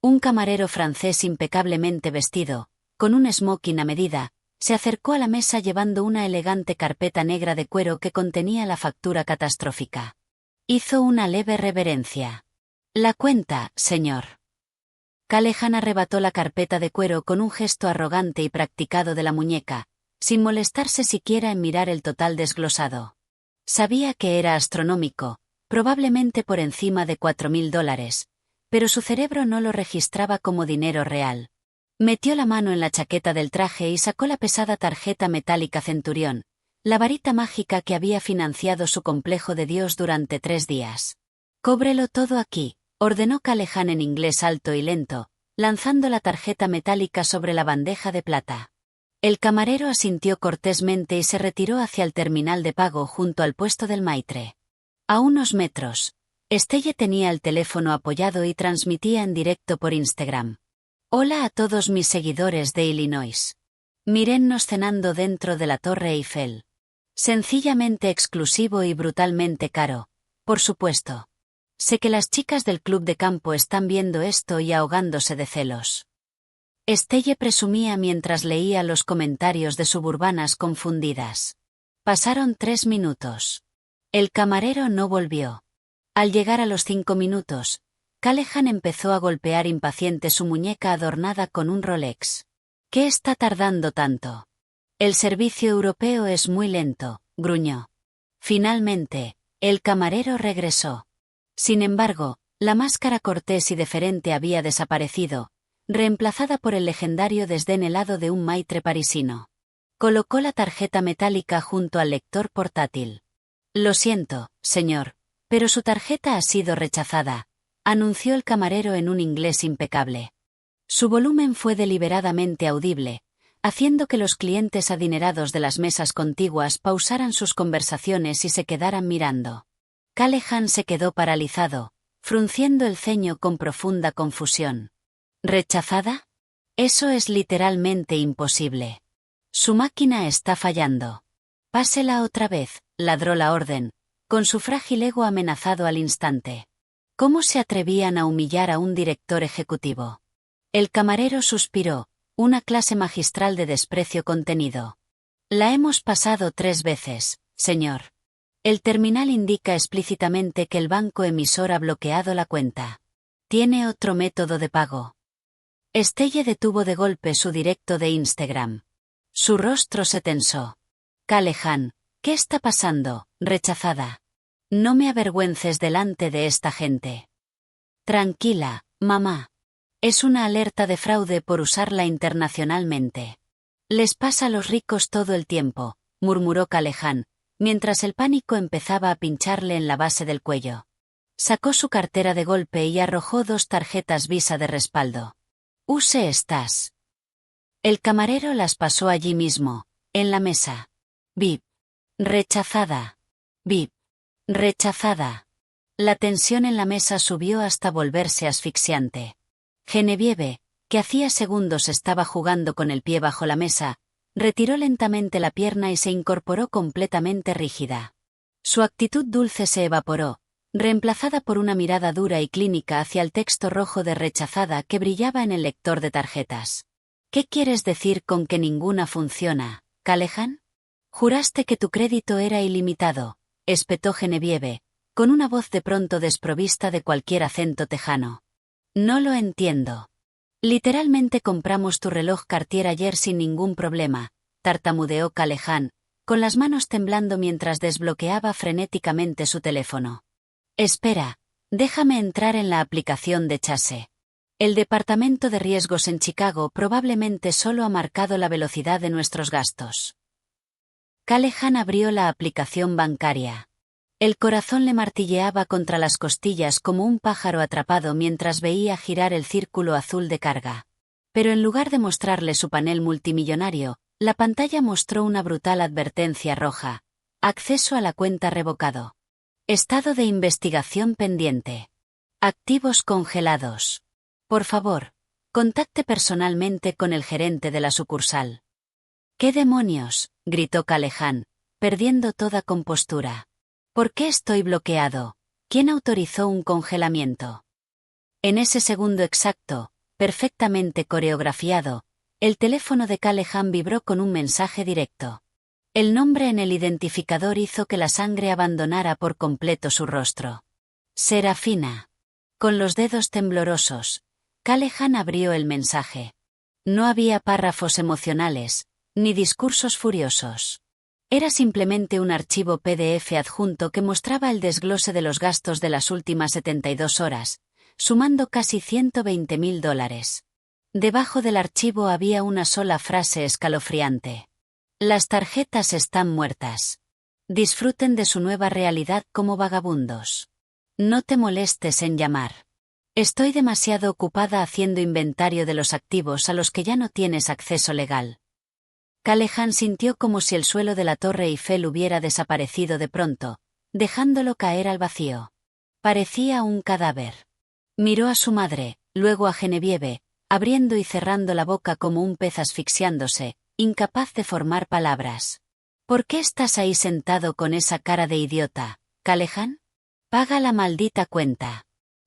Un camarero francés impecablemente vestido, con un smoking a medida, se acercó a la mesa llevando una elegante carpeta negra de cuero que contenía la factura catastrófica. Hizo una leve reverencia. La cuenta, señor. Callahan arrebató la carpeta de cuero con un gesto arrogante y practicado de la muñeca, sin molestarse siquiera en mirar el total desglosado. Sabía que era astronómico, probablemente por encima de $4.000, pero su cerebro no lo registraba como dinero real. Metió la mano en la chaqueta del traje y sacó la pesada tarjeta metálica Centurión, la varita mágica que había financiado su complejo de Dios durante 3 días. Cóbrelo todo aquí, ordenó Callahan en inglés alto y lento, lanzando la tarjeta metálica sobre la bandeja de plata. El camarero asintió cortésmente y se retiró hacia el terminal de pago junto al puesto del Maitre. A unos metros, Estelle tenía el teléfono apoyado y transmitía en directo por Instagram. Hola a todos mis seguidores de Illinois. Mírennos cenando dentro de la Torre Eiffel. Sencillamente exclusivo y brutalmente caro, por supuesto. Sé que las chicas del club de campo están viendo esto y ahogándose de celos. Estelle presumía mientras leía los comentarios de suburbanas confundidas. Pasaron 3 minutos. El camarero no volvió. Al llegar a los 5 minutos, Callahan empezó a golpear impaciente su muñeca adornada con un Rolex. ¿Qué está tardando tanto? El servicio europeo es muy lento, gruñó. Finalmente, el camarero regresó. Sin embargo, la máscara cortés y deferente había desaparecido, reemplazada por el legendario desdén helado de un Maitre parisino. Colocó la tarjeta metálica junto al lector portátil. Lo siento, señor, pero su tarjeta ha sido rechazada, anunció el camarero en un inglés impecable. Su volumen fue deliberadamente audible, haciendo que los clientes adinerados de las mesas contiguas pausaran sus conversaciones y se quedaran mirando. Callahan se quedó paralizado, frunciendo el ceño con profunda confusión. ¿Rechazada? Eso es literalmente imposible. Su máquina está fallando. Pásela otra vez, ladró la orden, con su frágil ego amenazado al instante. ¿Cómo se atrevían a humillar a un director ejecutivo? El camarero suspiró, una clase magistral de desprecio contenido. La hemos pasado 3 veces, señor. El terminal indica explícitamente que el banco emisor ha bloqueado la cuenta. ¿Tiene otro método de pago? Estelle detuvo de golpe su directo de Instagram. Su rostro se tensó. Callahan, ¿qué está pasando? Rechazada. No me avergüences delante de esta gente. Tranquila, mamá. Es una alerta de fraude por usarla internacionalmente. Les pasa a los ricos todo el tiempo, murmuró Callahan, mientras el pánico empezaba a pincharle en la base del cuello. Sacó su cartera de golpe y arrojó 2 tarjetas Visa de respaldo. Use estas. El camarero las pasó allí mismo, en la mesa. Bip. Rechazada. Bip. Rechazada. La tensión en la mesa subió hasta volverse asfixiante. Genevieve, que hacía segundos estaba jugando con el pie bajo la mesa, retiró lentamente la pierna y se incorporó completamente rígida. Su actitud dulce se evaporó, reemplazada por una mirada dura y clínica hacia el texto rojo de rechazada que brillaba en el lector de tarjetas. ¿Qué quieres decir con que ninguna funciona, Callahan? Juraste que tu crédito era ilimitado, espetó Genevieve, con una voz de pronto desprovista de cualquier acento tejano. No lo entiendo. Literalmente compramos tu reloj Cartier ayer sin ningún problema, tartamudeó Callahan, con las manos temblando mientras desbloqueaba frenéticamente su teléfono. Espera, déjame entrar en la aplicación de Chase. El departamento de riesgos en Chicago probablemente solo ha marcado la velocidad de nuestros gastos. Callahan abrió la aplicación bancaria. El corazón le martilleaba contra las costillas como un pájaro atrapado mientras veía girar el círculo azul de carga. Pero en lugar de mostrarle su panel multimillonario, la pantalla mostró una brutal advertencia roja. Acceso a la cuenta revocado. Estado de investigación pendiente. Activos congelados. Por favor, contacte personalmente con el gerente de la sucursal. ¿Qué demonios?, gritó Callahan, perdiendo toda compostura. ¿Por qué estoy bloqueado? ¿Quién autorizó un congelamiento? En ese segundo exacto, perfectamente coreografiado, el teléfono de Callahan vibró con un mensaje directo. El nombre en el identificador hizo que la sangre abandonara por completo su rostro. Serafina. Con los dedos temblorosos, Callahan abrió el mensaje. No había párrafos emocionales, ni discursos furiosos. Era simplemente un archivo PDF adjunto que mostraba el desglose de los gastos de las últimas 72 horas, sumando casi $120,000. Debajo del archivo había una sola frase escalofriante. Las tarjetas están muertas. Disfruten de su nueva realidad como vagabundos. No te molestes en llamar. Estoy demasiado ocupada haciendo inventario de los activos a los que ya no tienes acceso legal. Callahan sintió como si el suelo de la Torre Eiffel hubiera desaparecido de pronto, dejándolo caer al vacío. Parecía un cadáver. Miró a su madre, luego a Genevieve, abriendo y cerrando la boca como un pez asfixiándose, incapaz de formar palabras. ¿Por qué estás ahí sentado con esa cara de idiota, Callahan? Paga la maldita cuenta.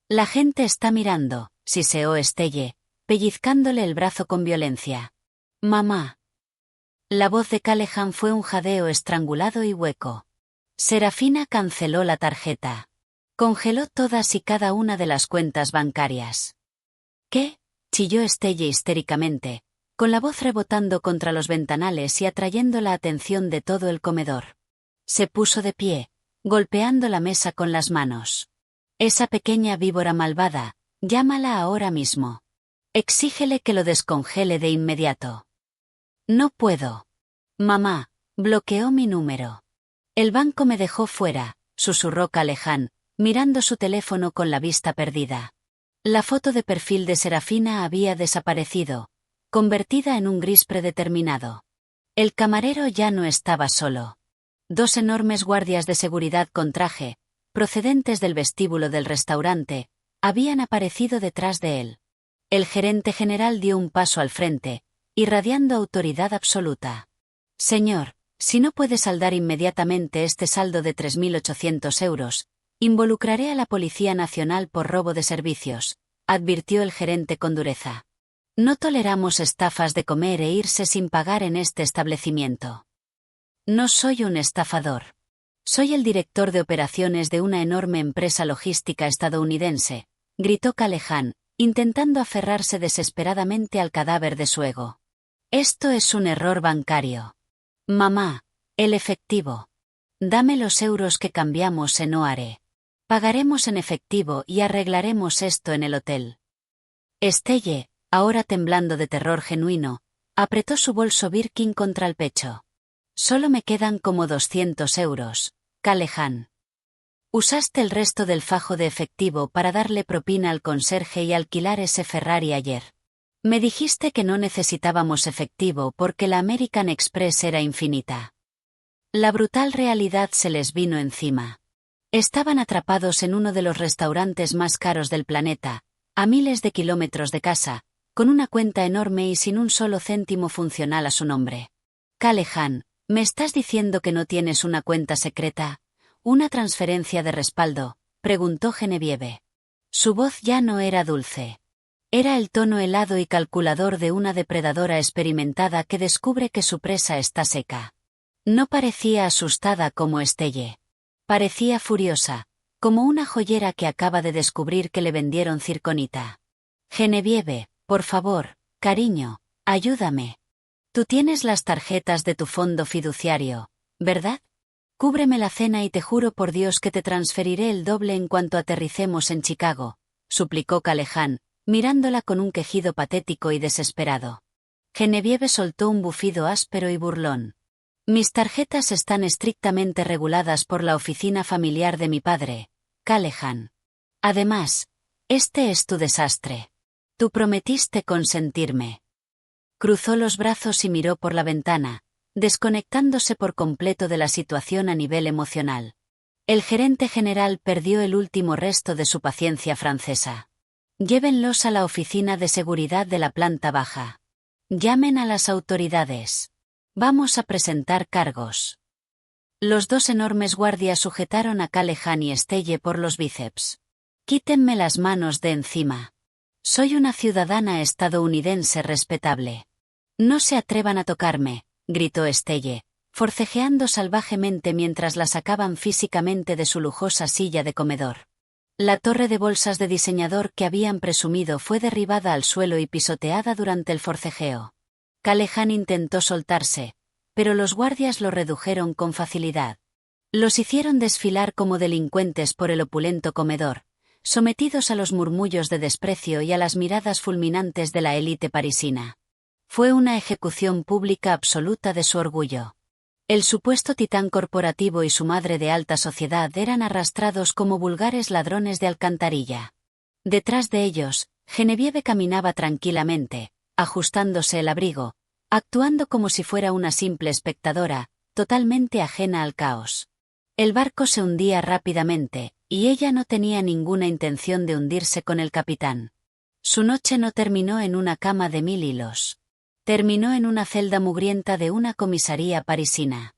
La gente está mirando, siseó Estelle, pellizcándole el brazo con violencia. Mamá. La voz de Callahan fue un jadeo estrangulado y hueco. Serafina canceló la tarjeta. Congeló todas y cada una de las cuentas bancarias. ¿Qué?, chilló Estelle histéricamente, con la voz rebotando contra los ventanales y atrayendo la atención de todo el comedor. Se puso de pie, golpeando la mesa con las manos. Esa pequeña víbora malvada, llámala ahora mismo. Exígele que lo descongele de inmediato. No puedo. Mamá, bloqueó mi número. El banco me dejó fuera, susurró Callahan, mirando su teléfono con la vista perdida. La foto de perfil de Serafina había desaparecido, convertida en un gris predeterminado. El camarero ya no estaba solo. Dos enormes guardias de seguridad con traje, procedentes del vestíbulo del restaurante, habían aparecido detrás de él. El gerente general dio un paso al frente, irradiando autoridad absoluta. Señor, si no puede saldar inmediatamente este saldo de 3.800 euros, involucraré a la Policía Nacional por robo de servicios, advirtió el gerente con dureza. No toleramos estafas de comer e irse sin pagar en este establecimiento. No soy un estafador. Soy el director de operaciones de una enorme empresa logística estadounidense, gritó Callahan, intentando aferrarse desesperadamente al cadáver de su ego. Esto es un error bancario. Mamá, el efectivo. Dame los euros que cambiamos en Oare. Pagaremos en efectivo y arreglaremos esto en el hotel. Estelle, ahora temblando de terror genuino, apretó su bolso Birkin contra el pecho. Solo me quedan como 200 euros, Callahan. Usaste el resto del fajo de efectivo para darle propina al conserje y alquilar ese Ferrari ayer. Me dijiste que no necesitábamos efectivo porque la American Express era infinita. La brutal realidad se les vino encima. Estaban atrapados en uno de los restaurantes más caros del planeta, a miles de kilómetros de casa, con una cuenta enorme y sin un solo céntimo funcional a su nombre. Callahan, ¿me estás diciendo que no tienes una cuenta secreta? ¿Una transferencia de respaldo?, preguntó Genevieve. Su voz ya no era dulce. Era el tono helado y calculador de una depredadora experimentada que descubre que su presa está seca. No parecía asustada como Estelle. Parecía furiosa, como una joyera que acaba de descubrir que le vendieron circonita. Genevieve, por favor, cariño, ayúdame. Tú tienes las tarjetas de tu fondo fiduciario, ¿verdad? Cúbreme la cena y te juro por Dios que te transferiré el doble en cuanto aterricemos en Chicago, suplicó Callahan, mirándola con un quejido patético y desesperado. Genevieve soltó un bufido áspero y burlón. Mis tarjetas están estrictamente reguladas por la oficina familiar de mi padre, Callahan. Además, este es tu desastre. Tú prometiste consentirme. Cruzó los brazos y miró por la ventana, desconectándose por completo de la situación a nivel emocional. El gerente general perdió el último resto de su paciencia francesa. Llévenlos a la oficina de seguridad de la planta baja. Llamen a las autoridades. Vamos a presentar cargos. Los dos enormes guardias sujetaron a Callahan y Estelle por los bíceps. Quítenme las manos de encima. Soy una ciudadana estadounidense respetable. No se atrevan a tocarme, gritó Estelle, forcejeando salvajemente mientras la sacaban físicamente de su lujosa silla de comedor. La torre de bolsas de diseñador que habían presumido fue derribada al suelo y pisoteada durante el forcejeo. Callahan intentó soltarse, pero los guardias lo redujeron con facilidad. Los hicieron desfilar como delincuentes por el opulento comedor, sometidos a los murmullos de desprecio y a las miradas fulminantes de la élite parisina. Fue una ejecución pública absoluta de su orgullo. El supuesto titán corporativo y su madre de alta sociedad eran arrastrados como vulgares ladrones de alcantarilla. Detrás de ellos, Genevieve caminaba tranquilamente, ajustándose el abrigo, actuando como si fuera una simple espectadora, totalmente ajena al caos. El barco se hundía rápidamente, y ella no tenía ninguna intención de hundirse con el capitán. Su noche no terminó en una cama de 1000 hilos. Terminó en una celda mugrienta de una comisaría parisina.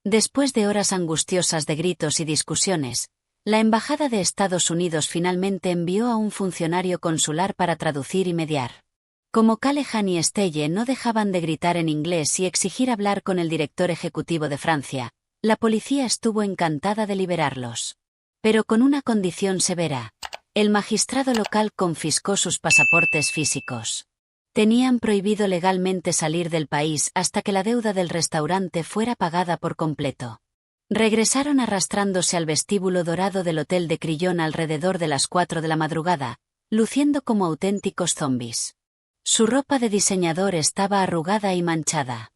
Después de horas angustiosas de gritos y discusiones, la Embajada de Estados Unidos finalmente envió a un funcionario consular para traducir y mediar. Como Callahan y Estelle no dejaban de gritar en inglés y exigir hablar con el director ejecutivo de Francia, la policía estuvo encantada de liberarlos. Pero con una condición severa. El magistrado local confiscó sus pasaportes físicos. Tenían prohibido legalmente salir del país hasta que la deuda del restaurante fuera pagada por completo. Regresaron arrastrándose al vestíbulo dorado del Hotel de Crillon alrededor de las 4 de la madrugada, luciendo como auténticos zombis. Su ropa de diseñador estaba arrugada y manchada.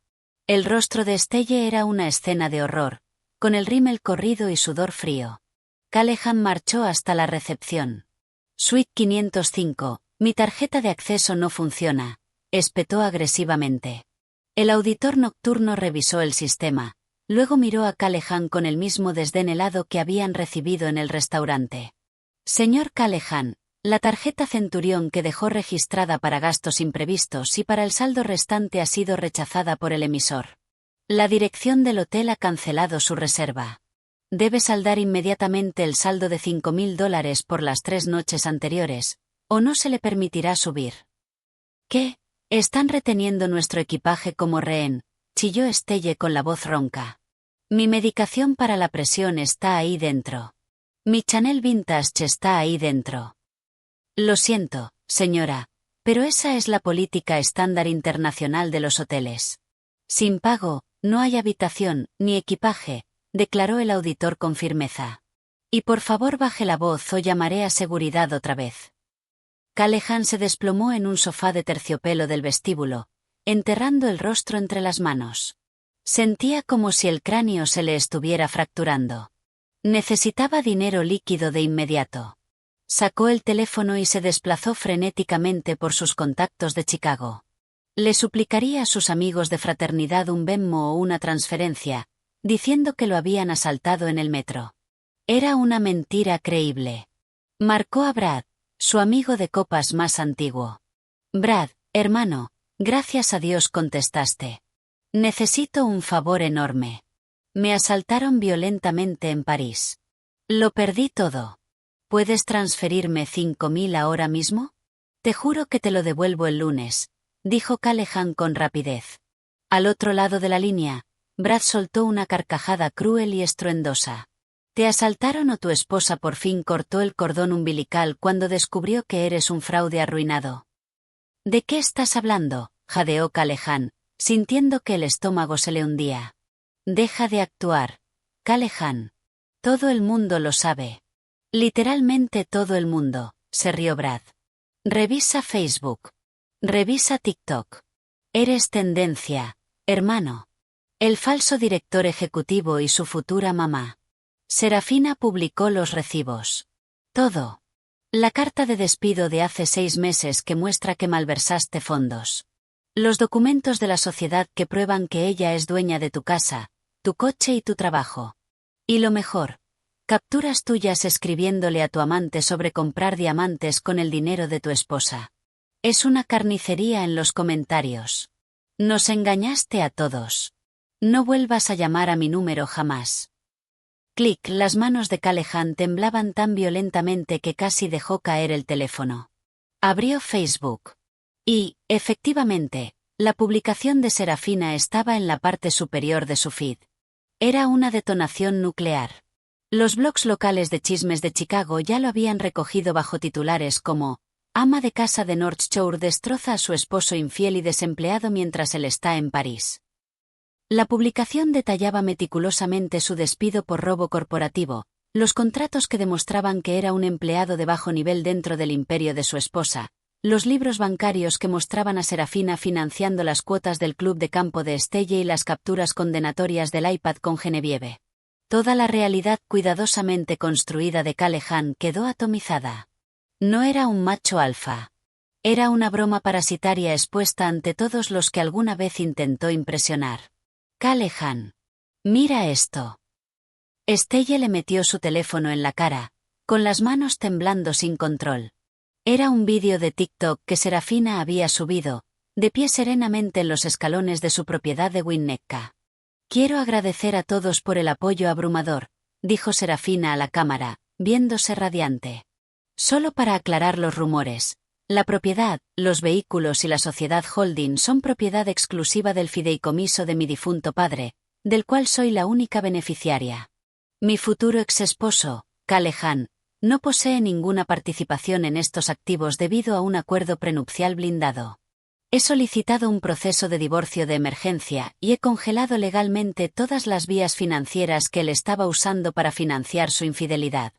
El rostro de Estelle era una escena de horror, con el rímel corrido y sudor frío. Callahan marchó hasta la recepción. Suite 505, mi tarjeta de acceso no funciona, espetó agresivamente. El auditor nocturno revisó el sistema, luego miró a Callahan con el mismo desdén helado que habían recibido en el restaurante. Señor Callahan, la tarjeta Centurión que dejó registrada para gastos imprevistos y para el saldo restante ha sido rechazada por el emisor. La dirección del hotel ha cancelado su reserva. Debe saldar inmediatamente el saldo de $5.000 por las 3 noches anteriores, o no se le permitirá subir. ¿Qué? Están reteniendo nuestro equipaje como rehén, chilló Estelle con la voz ronca. Mi medicación para la presión está ahí dentro. Mi Chanel Vintage está ahí dentro. Lo siento, señora, pero esa es la política estándar internacional de los hoteles. Sin pago, no hay habitación, ni equipaje, declaró el auditor con firmeza. Y por favor baje la voz o llamaré a seguridad otra vez. Callahan se desplomó en un sofá de terciopelo del vestíbulo, enterrando el rostro entre las manos. Sentía como si el cráneo se le estuviera fracturando. Necesitaba dinero líquido de inmediato. Sacó el teléfono y se desplazó frenéticamente por sus contactos de Chicago. Le suplicaría a sus amigos de fraternidad un Venmo o una transferencia, diciendo que lo habían asaltado en el metro. Era una mentira creíble. Marcó a Brad, su amigo de copas más antiguo. Brad, hermano, gracias a Dios contestaste. Necesito un favor enorme. Me asaltaron violentamente en París. Lo perdí todo. ¿Puedes transferirme 5.000 ahora mismo? Te juro que te lo devuelvo el lunes, dijo Callahan con rapidez. Al otro lado de la línea, Brad soltó una carcajada cruel y estruendosa. ¿Te asaltaron o tu esposa por fin cortó el cordón umbilical cuando descubrió que eres un fraude arruinado? ¿De qué estás hablando?, jadeó Callahan, sintiendo que el estómago se le hundía. Deja de actuar, Callahan. Todo el mundo lo sabe. Literalmente todo el mundo, se rió Brad. Revisa Facebook. Revisa TikTok. Eres tendencia, hermano. El falso director ejecutivo y su futura mamá. Serafina publicó los recibos. Todo. La carta de despido de hace 6 meses que muestra que malversaste fondos. Los documentos de la sociedad que prueban que ella es dueña de tu casa, tu coche y tu trabajo. Y lo mejor, capturas tuyas escribiéndole a tu amante sobre comprar diamantes con el dinero de tu esposa. Es una carnicería en los comentarios. Nos engañaste a todos. No vuelvas a llamar a mi número jamás. Clic. Las manos de Callahan temblaban tan violentamente que casi dejó caer el teléfono. Abrió Facebook. Y, efectivamente, la publicación de Serafina estaba en la parte superior de su feed. Era una detonación nuclear. Los blogs locales de chismes de Chicago ya lo habían recogido bajo titulares como «Ama de casa de North Shore destroza a su esposo infiel y desempleado mientras él está en París». La publicación detallaba meticulosamente su despido por robo corporativo, los contratos que demostraban que era un empleado de bajo nivel dentro del imperio de su esposa, los libros bancarios que mostraban a Serafina financiando las cuotas del club de campo de Estelle y las capturas condenatorias del iPad con Genevieve. Toda la realidad cuidadosamente construida de Callahan quedó atomizada. No era un macho alfa. Era una broma parasitaria expuesta ante todos los que alguna vez intentó impresionar. Callahan. Mira esto. Estelle le metió su teléfono en la cara, con las manos temblando sin control. Era un vídeo de TikTok que Serafina había subido, de pie serenamente en los escalones de su propiedad de Winnetka. Quiero agradecer a todos por el apoyo abrumador, dijo Serafina a la cámara, viéndose radiante. Solo para aclarar los rumores. La propiedad, los vehículos y la sociedad holding son propiedad exclusiva del fideicomiso de mi difunto padre, del cual soy la única beneficiaria. Mi futuro exesposo, Callahan, no posee ninguna participación en estos activos debido a un acuerdo prenupcial blindado. He solicitado un proceso de divorcio de emergencia y he congelado legalmente todas las vías financieras que él estaba usando para financiar su infidelidad.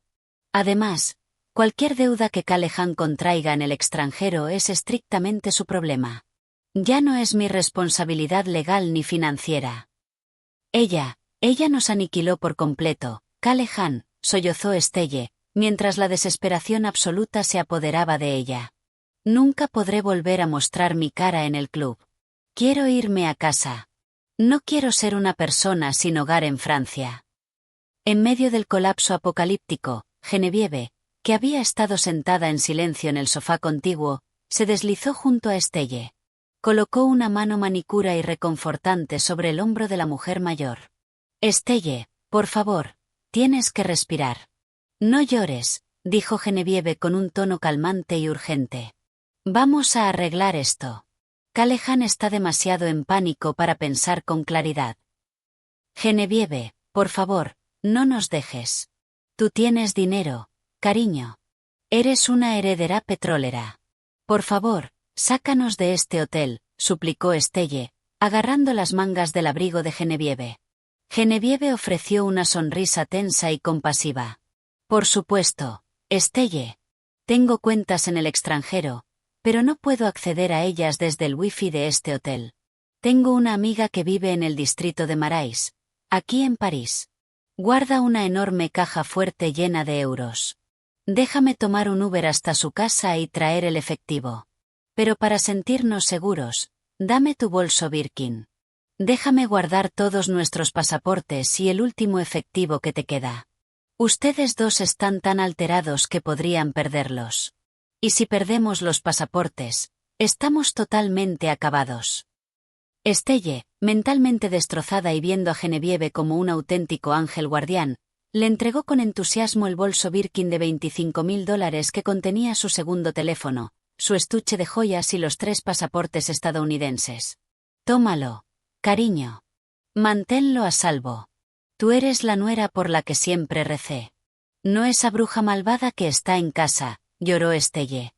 Además, cualquier deuda que Callahan contraiga en el extranjero es estrictamente su problema. Ya no es mi responsabilidad legal ni financiera. Ella nos aniquiló por completo, Callahan, sollozó Estelle, mientras la desesperación absoluta se apoderaba de ella. Nunca podré volver a mostrar mi cara en el club. Quiero irme a casa. No quiero ser una persona sin hogar en Francia. En medio del colapso apocalíptico, Genevieve, que había estado sentada en silencio en el sofá contiguo, se deslizó junto a Estelle. Colocó una mano manicura y reconfortante sobre el hombro de la mujer mayor. Estelle, por favor, tienes que respirar. No llores, dijo Genevieve con un tono calmante y urgente. Vamos a arreglar esto. Callahan está demasiado en pánico para pensar con claridad. Genevieve, por favor, no nos dejes. Tú tienes dinero, cariño. Eres una heredera petrolera. Por favor, sácanos de este hotel, suplicó Estelle, agarrando las mangas del abrigo de Genevieve. Genevieve ofreció una sonrisa tensa y compasiva. Por supuesto, Estelle. Tengo cuentas en el extranjero, pero no puedo acceder a ellas desde el wifi de este hotel. Tengo una amiga que vive en el distrito de Marais, aquí en París. Guarda una enorme caja fuerte llena de euros. Déjame tomar un Uber hasta su casa y traer el efectivo. Pero para sentirnos seguros, dame tu bolso Birkin. Déjame guardar todos nuestros pasaportes y el último efectivo que te queda. Ustedes dos están tan alterados que podrían perderlos. Y si perdemos los pasaportes, estamos totalmente acabados. Estelle, mentalmente destrozada y viendo a Genevieve como un auténtico ángel guardián, le entregó con entusiasmo el bolso Birkin de $25.000 que contenía su segundo teléfono, su estuche de joyas y los 3 pasaportes estadounidenses. Tómalo, cariño. Manténlo a salvo. Tú eres la nuera por la que siempre recé. No esa bruja malvada que está en casa, lloró Estelle.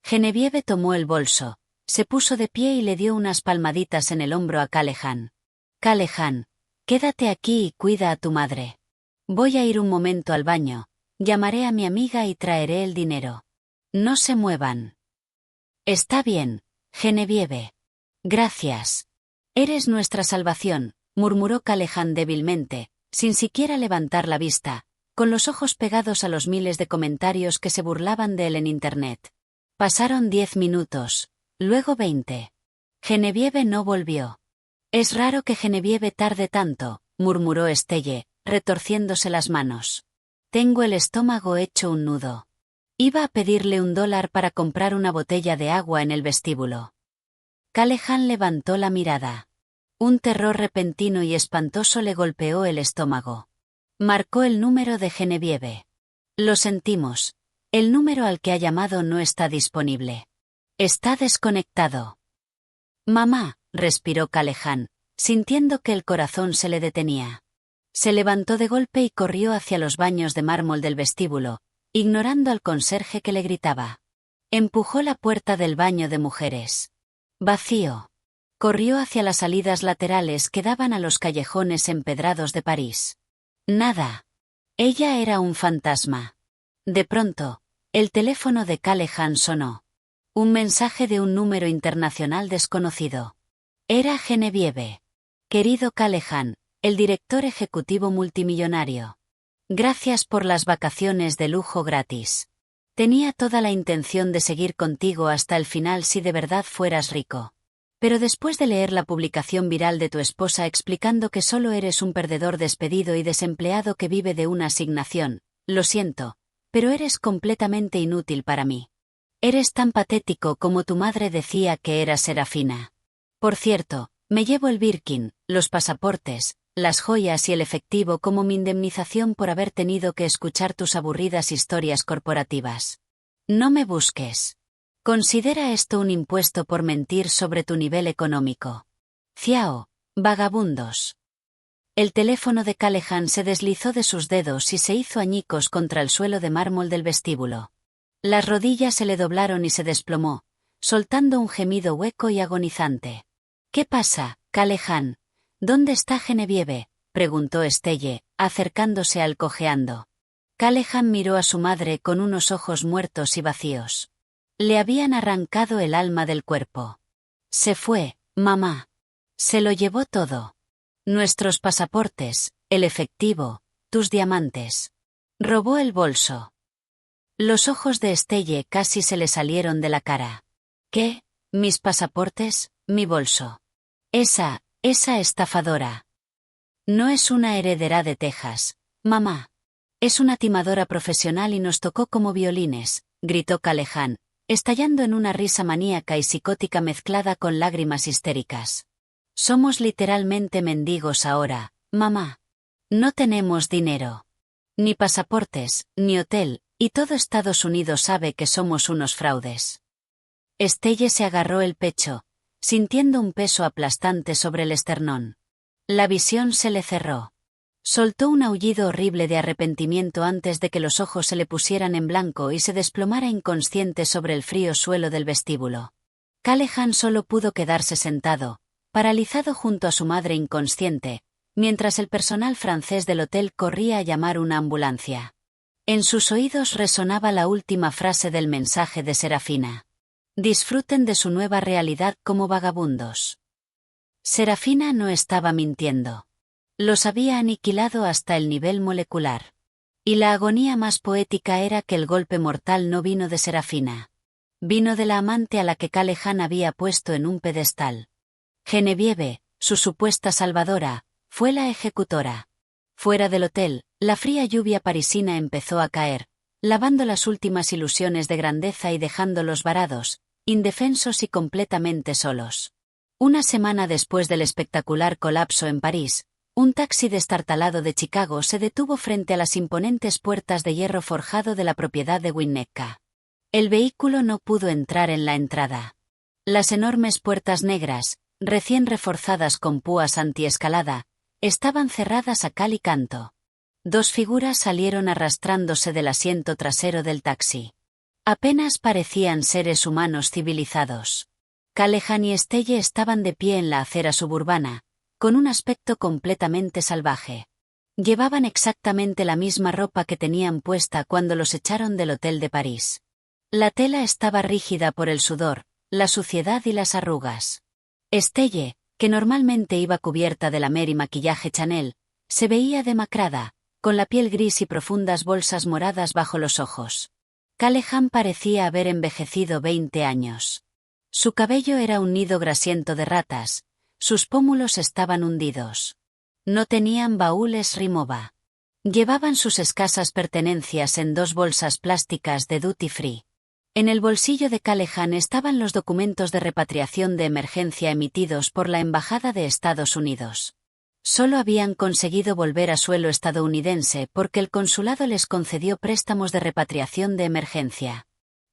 Genevieve tomó el bolso, se puso de pie y le dio unas palmaditas en el hombro a Callahan. Callahan, quédate aquí y cuida a tu madre. Voy a ir un momento al baño, llamaré a mi amiga y traeré el dinero. No se muevan. Está bien, Genevieve. Gracias. Eres nuestra salvación, murmuró Callahan débilmente, sin siquiera levantar la vista, con los ojos pegados a los miles de comentarios que se burlaban de él en Internet. Pasaron 10 minutos, luego 20. Genevieve no volvió. Es raro que Genevieve tarde tanto, murmuró Estelle, retorciéndose las manos. Tengo el estómago hecho un nudo. Iba a pedirle $1 para comprar una botella de agua en el vestíbulo. Callahan levantó la mirada. Un terror repentino y espantoso le golpeó el estómago. Marcó el número de Genevieve. Lo sentimos. El número al que ha llamado no está disponible. Está desconectado. Mamá, respiró Callahan, sintiendo que el corazón se le detenía. Se levantó de golpe y corrió hacia los baños de mármol del vestíbulo, ignorando al conserje que le gritaba. Empujó la puerta del baño de mujeres. Vacío. Corrió hacia las salidas laterales que daban a los callejones empedrados de París. Nada. Ella era un fantasma. De pronto, el teléfono de Callahan sonó. Un mensaje de un número internacional desconocido. Era Genevieve. Querido Callahan, el director ejecutivo multimillonario. Gracias por las vacaciones de lujo gratis. Tenía toda la intención de seguir contigo hasta el final si de verdad fueras rico. Pero después de leer la publicación viral de tu esposa explicando que solo eres un perdedor despedido y desempleado que vive de una asignación, lo siento, pero eres completamente inútil para mí. Eres tan patético como tu madre decía que eras Serafina. Por cierto, me llevo el Birkin, los pasaportes, las joyas y el efectivo como mi indemnización por haber tenido que escuchar tus aburridas historias corporativas. No me busques. Considera esto un impuesto por mentir sobre tu nivel económico. Ciao, vagabundos. El teléfono de Callahan se deslizó de sus dedos y se hizo añicos contra el suelo de mármol del vestíbulo. Las rodillas se le doblaron y se desplomó, soltando un gemido hueco y agonizante. ¿Qué pasa, Callahan? ¿Dónde está Genevieve?, preguntó Estelle, acercándose al cojeando. Callahan miró a su madre con unos ojos muertos y vacíos. Le habían arrancado el alma del cuerpo. Se fue, mamá. Se lo llevó todo. Nuestros pasaportes, el efectivo, tus diamantes. Robó el bolso. Los ojos de Estelle casi se le salieron de la cara. ¿Qué? ¿Mis pasaportes? ¿Mi bolso? Esa estafadora. No es una heredera de Texas, mamá. Es una timadora profesional y nos tocó como violines, gritó Callahan, estallando en una risa maníaca y psicótica mezclada con lágrimas histéricas. Somos literalmente mendigos ahora, mamá. No tenemos dinero. Ni pasaportes, ni hotel, y todo Estados Unidos sabe que somos unos fraudes. Estelle se agarró el pecho, sintiendo un peso aplastante sobre el esternón. La visión se le cerró. Soltó un aullido horrible de arrepentimiento antes de que los ojos se le pusieran en blanco y se desplomara inconsciente sobre el frío suelo del vestíbulo. Callahan solo pudo quedarse sentado, paralizado junto a su madre inconsciente, mientras el personal francés del hotel corría a llamar una ambulancia. En sus oídos resonaba la última frase del mensaje de Serafina. Disfruten de su nueva realidad como vagabundos. Serafina no estaba mintiendo. Los había aniquilado hasta el nivel molecular. Y la agonía más poética era que el golpe mortal no vino de Serafina. Vino de la amante a la que Callahan había puesto en un pedestal. Genevieve, su supuesta salvadora, fue la ejecutora. Fuera del hotel, la fría lluvia parisina empezó a caer, lavando las últimas ilusiones de grandeza y dejándolos varados, indefensos y completamente solos. Una semana después del espectacular colapso en París, un taxi destartalado de Chicago se detuvo frente a las imponentes puertas de hierro forjado de la propiedad de Winnetka. El vehículo no pudo entrar en la entrada. Las enormes puertas negras, recién reforzadas con púas antiescalada, estaban cerradas a cal y canto. Dos figuras salieron arrastrándose del asiento trasero del taxi. Apenas parecían seres humanos civilizados. Callahan y Estelle estaban de pie en la acera suburbana, con un aspecto completamente salvaje. Llevaban exactamente la misma ropa que tenían puesta cuando los echaron del hotel de París. La tela estaba rígida por el sudor, la suciedad y las arrugas. Estelle, que normalmente iba cubierta de lamer y maquillaje Chanel, se veía demacrada, con la piel gris y profundas bolsas moradas bajo los ojos. Callahan parecía haber envejecido 20 años. Su cabello era un nido grasiento de ratas, sus pómulos estaban hundidos. No tenían baúles Rimowa. Llevaban sus escasas pertenencias en 2 bolsas plásticas de duty free. En el bolsillo de Callahan estaban los documentos de repatriación de emergencia emitidos por la Embajada de Estados Unidos. Solo habían conseguido volver a suelo estadounidense porque el consulado les concedió préstamos de repatriación de emergencia.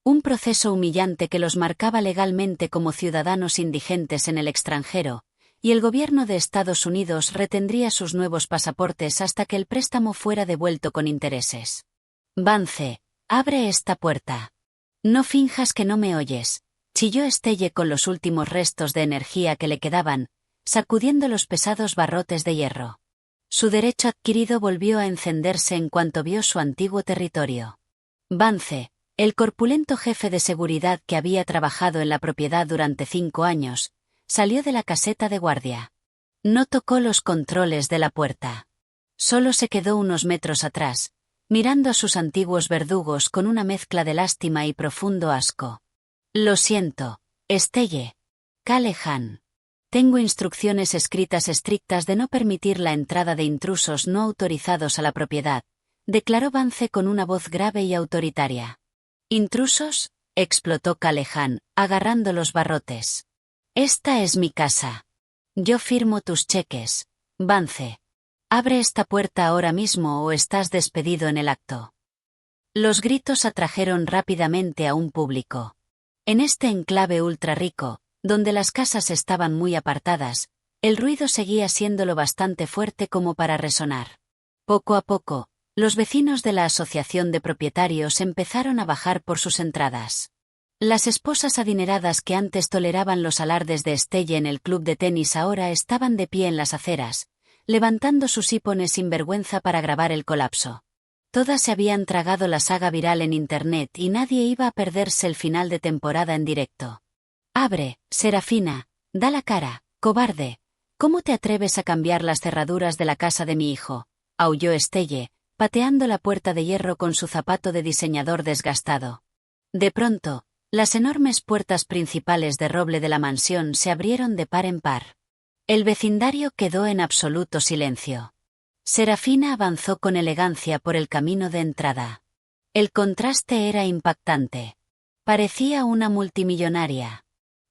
Un proceso humillante que los marcaba legalmente como ciudadanos indigentes en el extranjero, y el gobierno de Estados Unidos retendría sus nuevos pasaportes hasta que el préstamo fuera devuelto con intereses. Vance, abre esta puerta. No finjas que no me oyes, chilló Estelle con los últimos restos de energía que le quedaban, sacudiendo los pesados barrotes de hierro. Su derecho adquirido volvió a encenderse en cuanto vio su antiguo territorio. Vance, el corpulento jefe de seguridad que había trabajado en la propiedad durante 5 años, salió de la caseta de guardia. No tocó los controles de la puerta. Solo se quedó unos metros atrás, mirando a sus antiguos verdugos con una mezcla de lástima y profundo asco. Lo siento, Estelle. Callahan. Tengo instrucciones escritas estrictas de no permitir la entrada de intrusos no autorizados a la propiedad, declaró Vance con una voz grave y autoritaria. ¿Intrusos?, explotó Callahan, agarrando los barrotes. Esta es mi casa. Yo firmo tus cheques, Vance. Abre esta puerta ahora mismo o estás despedido en el acto. Los gritos atrajeron rápidamente a un público. En este enclave ultra rico, donde las casas estaban muy apartadas, el ruido seguía siendo lo bastante fuerte como para resonar. Poco a poco, los vecinos de la asociación de propietarios empezaron a bajar por sus entradas. Las esposas adineradas que antes toleraban los alardes de Estelle en el club de tenis ahora estaban de pie en las aceras, levantando sus hipones sin vergüenza para grabar el colapso. Todas se habían tragado la saga viral en internet y nadie iba a perderse el final de temporada en directo. Abre, Serafina, da la cara, cobarde. ¿Cómo te atreves a cambiar las cerraduras de la casa de mi hijo?, aulló Estelle, pateando la puerta de hierro con su zapato de diseñador desgastado. De pronto, las enormes puertas principales de roble de la mansión se abrieron de par en par. El vecindario quedó en absoluto silencio. Serafina avanzó con elegancia por el camino de entrada. El contraste era impactante. Parecía una multimillonaria.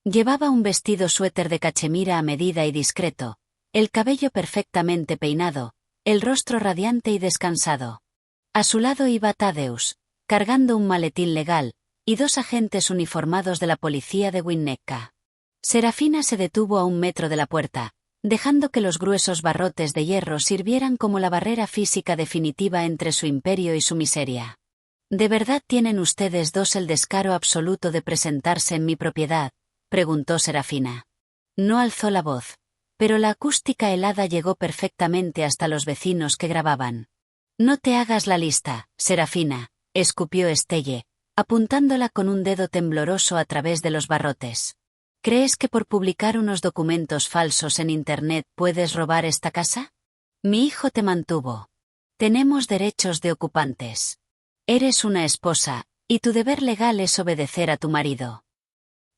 Llevaba un vestido suéter de cachemira a medida y discreto, el cabello perfectamente peinado, el rostro radiante y descansado. A su lado iba Tadeusz, cargando un maletín legal, y 2 agentes uniformados de la policía de Winnetka. Serafina se detuvo a 1 metro de la puerta, dejando que los gruesos barrotes de hierro sirvieran como la barrera física definitiva entre su imperio y su miseria. ¿De verdad tienen ustedes 2 el descaro absoluto de presentarse en mi propiedad?, preguntó Serafina. No alzó la voz, pero la acústica helada llegó perfectamente hasta los vecinos que grababan. No te hagas la lista, Serafina, escupió Estelle, apuntándola con un dedo tembloroso a través de los barrotes. ¿Crees que por publicar unos documentos falsos en Internet puedes robar esta casa? Mi hijo te mantuvo. Tenemos derechos de ocupantes. Eres una esposa, y tu deber legal es obedecer a tu marido.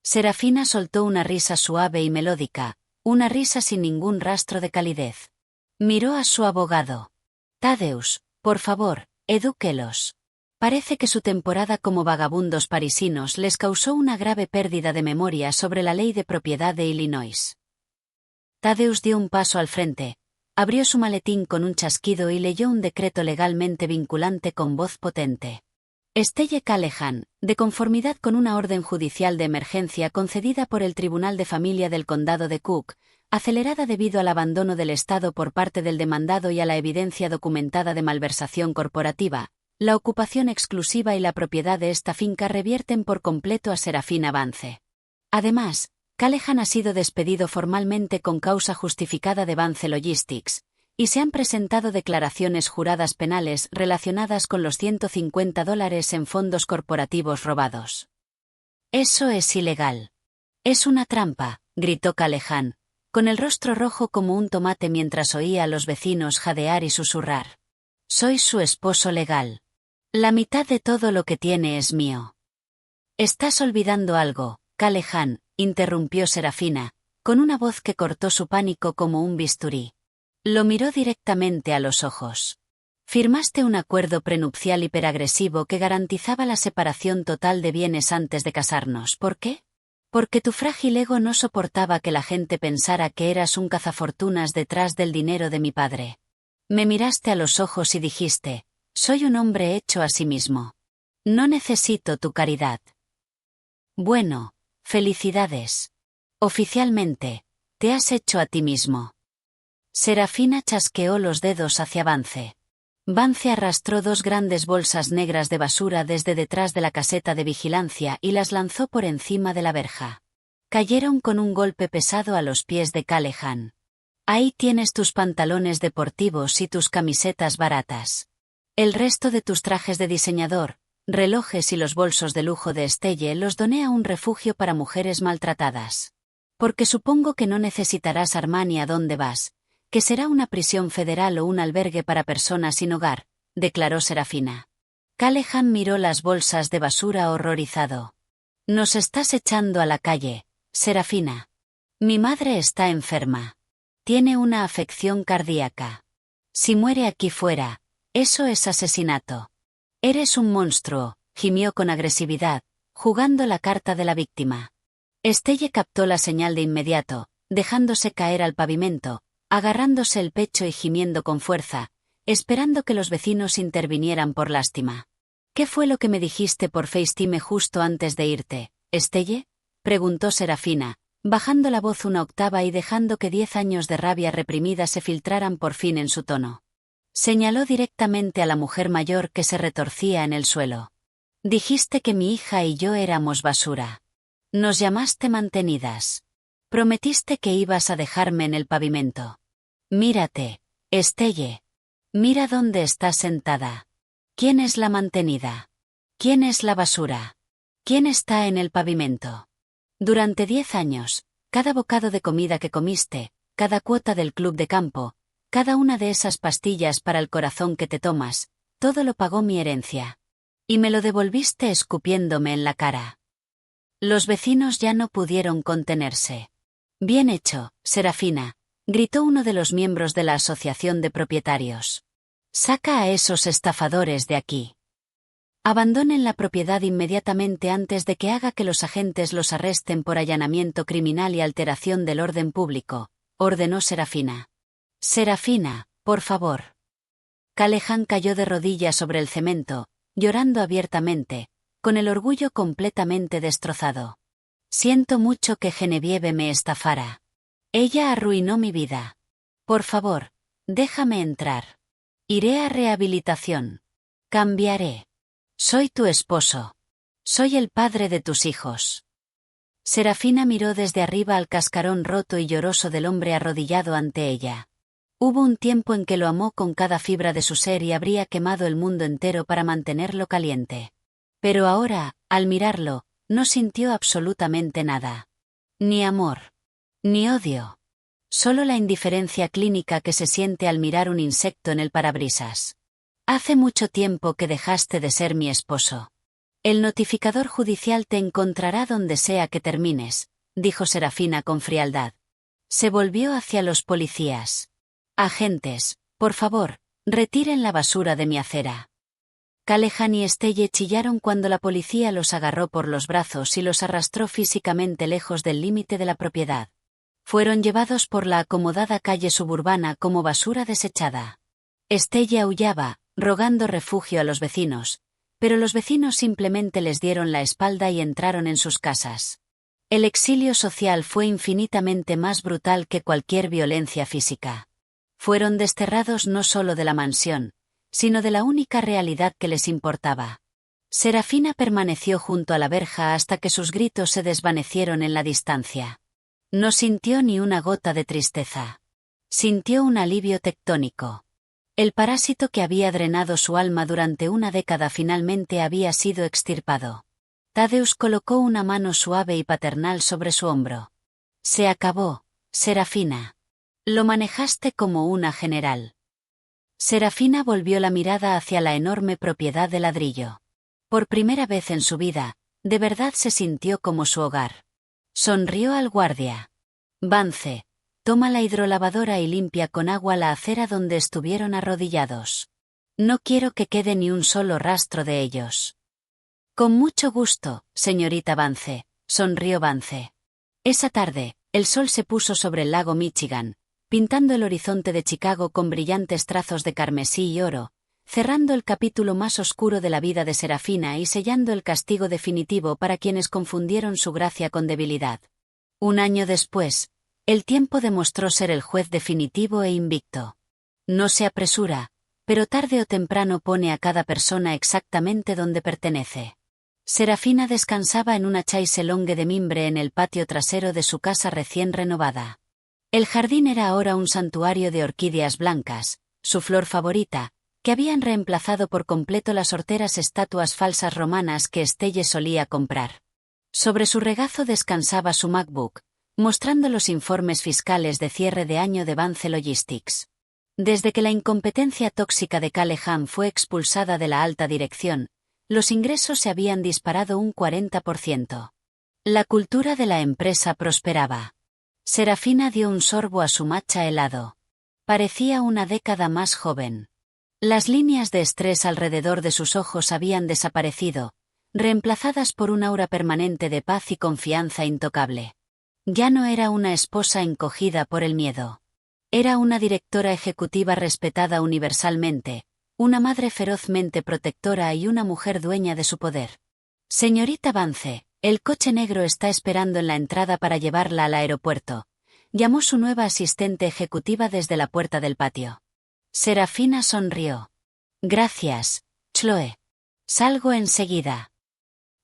Serafina soltó una risa suave y melódica, una risa sin ningún rastro de calidez. Miró a su abogado. Tadeusz, por favor, edúquelos. Parece que su temporada como vagabundos parisinos les causó una grave pérdida de memoria sobre la ley de propiedad de Illinois. Tadeusz dio un paso al frente, abrió su maletín con un chasquido y leyó un decreto legalmente vinculante con voz potente. Estelle Callahan, de conformidad con una orden judicial de emergencia concedida por el Tribunal de Familia del Condado de Cook, acelerada debido al abandono del Estado por parte del demandado y a la evidencia documentada de malversación corporativa, la ocupación exclusiva y la propiedad de esta finca revierten por completo a Serafina Vance. Además, Callahan ha sido despedido formalmente con causa justificada de Vance Logistics, y se han presentado declaraciones juradas penales relacionadas con los $150 en fondos corporativos robados. Eso es ilegal. Es una trampa, gritó Kalehan, con el rostro rojo como un tomate mientras oía a los vecinos jadear y susurrar. Soy su esposo legal. La mitad de todo lo que tiene es mío. Estás olvidando algo, Kalehan, interrumpió Serafina, con una voz que cortó su pánico como un bisturí. Lo miró directamente a los ojos. Firmaste un acuerdo prenupcial hiperagresivo que garantizaba la separación total de bienes antes de casarnos. ¿Por qué? Porque tu frágil ego no soportaba que la gente pensara que eras un cazafortunas detrás del dinero de mi padre. Me miraste a los ojos y dijiste, soy un hombre hecho a sí mismo. No necesito tu caridad. Bueno, felicidades. Oficialmente, te has hecho a ti mismo. Serafina chasqueó los dedos hacia Vance. Vance arrastró 2 grandes bolsas negras de basura desde detrás de la caseta de vigilancia y las lanzó por encima de la verja. Cayeron con un golpe pesado a los pies de Kalehan. Ahí tienes tus pantalones deportivos y tus camisetas baratas. El resto de tus trajes de diseñador, relojes y los bolsos de lujo de Estelle los doné a un refugio para mujeres maltratadas. Porque supongo que no necesitarás Armani a dónde vas, que será una prisión federal o un albergue para personas sin hogar, declaró Serafina. Kalehan miró las bolsas de basura horrorizado. Nos estás echando a la calle, Serafina. Mi madre está enferma. Tiene una afección cardíaca. Si muere aquí fuera, eso es asesinato. Eres un monstruo, gimió con agresividad, jugando la carta de la víctima. Estelle captó la señal de inmediato, dejándose caer al pavimento, agarrándose el pecho y gimiendo con fuerza, esperando que los vecinos intervinieran por lástima. ¿Qué fue lo que me dijiste por FaceTime justo antes de irte, Estelle? Preguntó Serafina, bajando la voz una octava y dejando que 10 años de rabia reprimida se filtraran por fin en su tono. Señaló directamente a la mujer mayor que se retorcía en el suelo. Dijiste que mi hija y yo éramos basura. Nos llamaste mantenidas. Prometiste que ibas a dejarme en el pavimento. Mírate, Estelle. Mira dónde estás sentada. ¿Quién es la mantenida? ¿Quién es la basura? ¿Quién está en el pavimento? Durante 10 años, cada bocado de comida que comiste, cada cuota del club de campo, cada una de esas pastillas para el corazón que te tomas, todo lo pagó mi herencia. Y me lo devolviste escupiéndome en la cara. Los vecinos ya no pudieron contenerse. Bien hecho, Serafina, gritó uno de los miembros de la asociación de propietarios. Saca a esos estafadores de aquí. Abandonen la propiedad inmediatamente antes de que haga que los agentes los arresten por allanamiento criminal y alteración del orden público, ordenó Serafina. Serafina, por favor. Kalehan cayó de rodillas sobre el cemento, llorando abiertamente, con el orgullo completamente destrozado. Siento mucho que Genevieve me estafara. Ella arruinó mi vida. Por favor, déjame entrar. Iré a rehabilitación. Cambiaré. Soy tu esposo. Soy el padre de tus hijos. Serafina miró desde arriba al cascarón roto y lloroso del hombre arrodillado ante ella. Hubo un tiempo en que lo amó con cada fibra de su ser y habría quemado el mundo entero para mantenerlo caliente. Pero ahora, al mirarlo, no sintió absolutamente nada. Ni amor. Ni odio. Solo la indiferencia clínica que se siente al mirar un insecto en el parabrisas. Hace mucho tiempo que dejaste de ser mi esposo. El notificador judicial te encontrará donde sea que termines, dijo Serafina con frialdad. Se volvió hacia los policías. Agentes, por favor, retiren la basura de mi acera. Kalehan y Estelle chillaron cuando la policía los agarró por los brazos y los arrastró físicamente lejos del límite de la propiedad. Fueron llevados por la acomodada calle suburbana como basura desechada. Estelle aullaba, rogando refugio a los vecinos, pero los vecinos simplemente les dieron la espalda y entraron en sus casas. El exilio social fue infinitamente más brutal que cualquier violencia física. Fueron desterrados no solo de la mansión, sino de la única realidad que les importaba. Serafina permaneció junto a la verja hasta que sus gritos se desvanecieron en la distancia. No sintió ni una gota de tristeza. Sintió un alivio tectónico. El parásito que había drenado su alma durante una década finalmente había sido extirpado. Thaddeus colocó una mano suave y paternal sobre su hombro. Se acabó, Serafina. Lo manejaste como una general. Serafina volvió la mirada hacia la enorme propiedad de ladrillo. Por primera vez en su vida, de verdad se sintió como su hogar. Sonrió al guardia. Vance, toma la hidrolavadora y limpia con agua la acera donde estuvieron arrodillados. No quiero que quede ni un solo rastro de ellos. Con mucho gusto, señorita Vance, sonrió Vance. Esa tarde, el sol se puso sobre el lago Michigan, pintando el horizonte de Chicago con brillantes trazos de carmesí y oro, cerrando el capítulo más oscuro de la vida de Serafina y sellando el castigo definitivo para quienes confundieron su gracia con debilidad. Un año después, el tiempo demostró ser el juez definitivo e invicto. No se apresura, pero tarde o temprano pone a cada persona exactamente donde pertenece. Serafina descansaba en una chaise longue de mimbre en el patio trasero de su casa recién renovada. El jardín era ahora un santuario de orquídeas blancas, su flor favorita, que habían reemplazado por completo las horteras estatuas falsas romanas que Estelle solía comprar. Sobre su regazo descansaba su MacBook, mostrando los informes fiscales de cierre de año de Vance Logistics. Desde que la incompetencia tóxica de Callahan fue expulsada de la alta dirección, los ingresos se habían disparado un 40%. La cultura de la empresa prosperaba. Serafina dio un sorbo a su matcha helado. Parecía una década más joven. Las líneas de estrés alrededor de sus ojos habían desaparecido, reemplazadas por un aura permanente de paz y confianza intocable. Ya no era una esposa encogida por el miedo. Era una directora ejecutiva respetada universalmente, una madre ferozmente protectora y una mujer dueña de su poder. Señorita Vance, el coche negro está esperando en la entrada para llevarla al aeropuerto, llamó su nueva asistente ejecutiva desde la puerta del patio. Serafina sonrió. Gracias, Chloe. Salgo enseguida.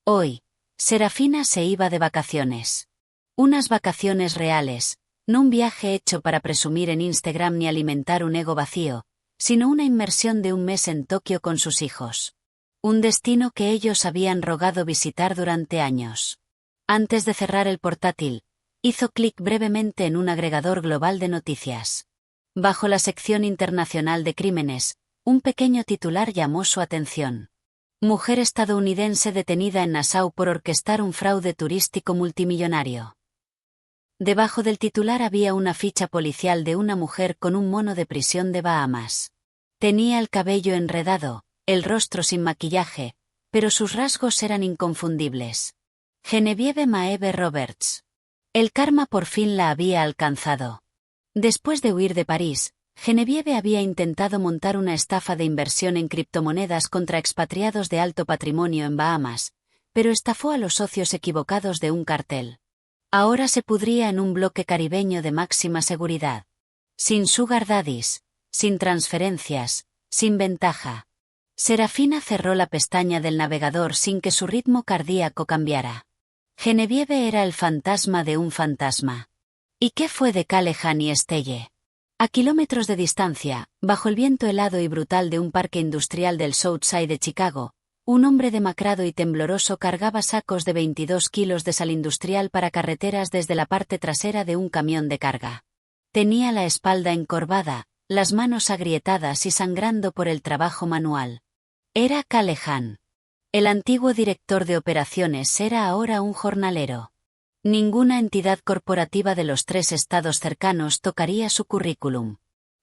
Hoy, Serafina se iba de vacaciones. Unas vacaciones reales, no un viaje hecho para presumir en Instagram ni alimentar un ego vacío, sino una inmersión de un mes en Tokio con sus hijos. Un destino que ellos habían rogado visitar durante años. Antes de cerrar el portátil, hizo clic brevemente en un agregador global de noticias. Bajo la sección internacional de crímenes, un pequeño titular llamó su atención. Mujer estadounidense detenida en Nassau por orquestar un fraude turístico multimillonario. Debajo del titular había una ficha policial de una mujer con un mono de prisión de Bahamas. Tenía el cabello enredado, el rostro sin maquillaje, pero sus rasgos eran inconfundibles. Genevieve Maeve Roberts. El karma por fin la había alcanzado. Después de huir de París, Genevieve había intentado montar una estafa de inversión en criptomonedas contra expatriados de alto patrimonio en Bahamas, pero estafó a los socios equivocados de un cartel. Ahora se pudría en un bloque caribeño de máxima seguridad. Sin sugar daddies, sin transferencias, sin ventaja. Serafina cerró la pestaña del navegador sin que su ritmo cardíaco cambiara. Genevieve era el fantasma de un fantasma. ¿Y qué fue de Callahan y Estelle? A kilómetros de distancia, bajo el viento helado y brutal de un parque industrial del South Side de Chicago, un hombre demacrado y tembloroso cargaba sacos de 22 kilos de sal industrial para carreteras desde la parte trasera de un camión de carga. Tenía la espalda encorvada, las manos agrietadas y sangrando por el trabajo manual. Era Callahan. El antiguo director de operaciones era ahora un jornalero. Ninguna entidad corporativa de los 3 estados cercanos tocaría su currículum.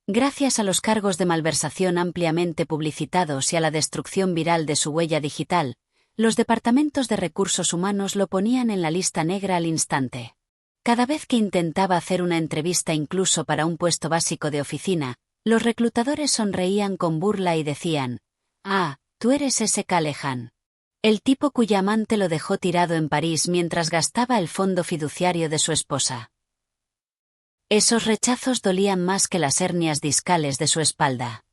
Gracias a los cargos de malversación ampliamente publicitados y a la destrucción viral de su huella digital, los departamentos de recursos humanos lo ponían en la lista negra al instante. Cada vez que intentaba hacer una entrevista incluso para un puesto básico de oficina, los reclutadores sonreían con burla y decían: «Ah, tú eres ese Callahan. El tipo cuya amante lo dejó tirado en París mientras gastaba el fondo fiduciario de su esposa». Esos rechazos dolían más que las hernias discales de su espalda.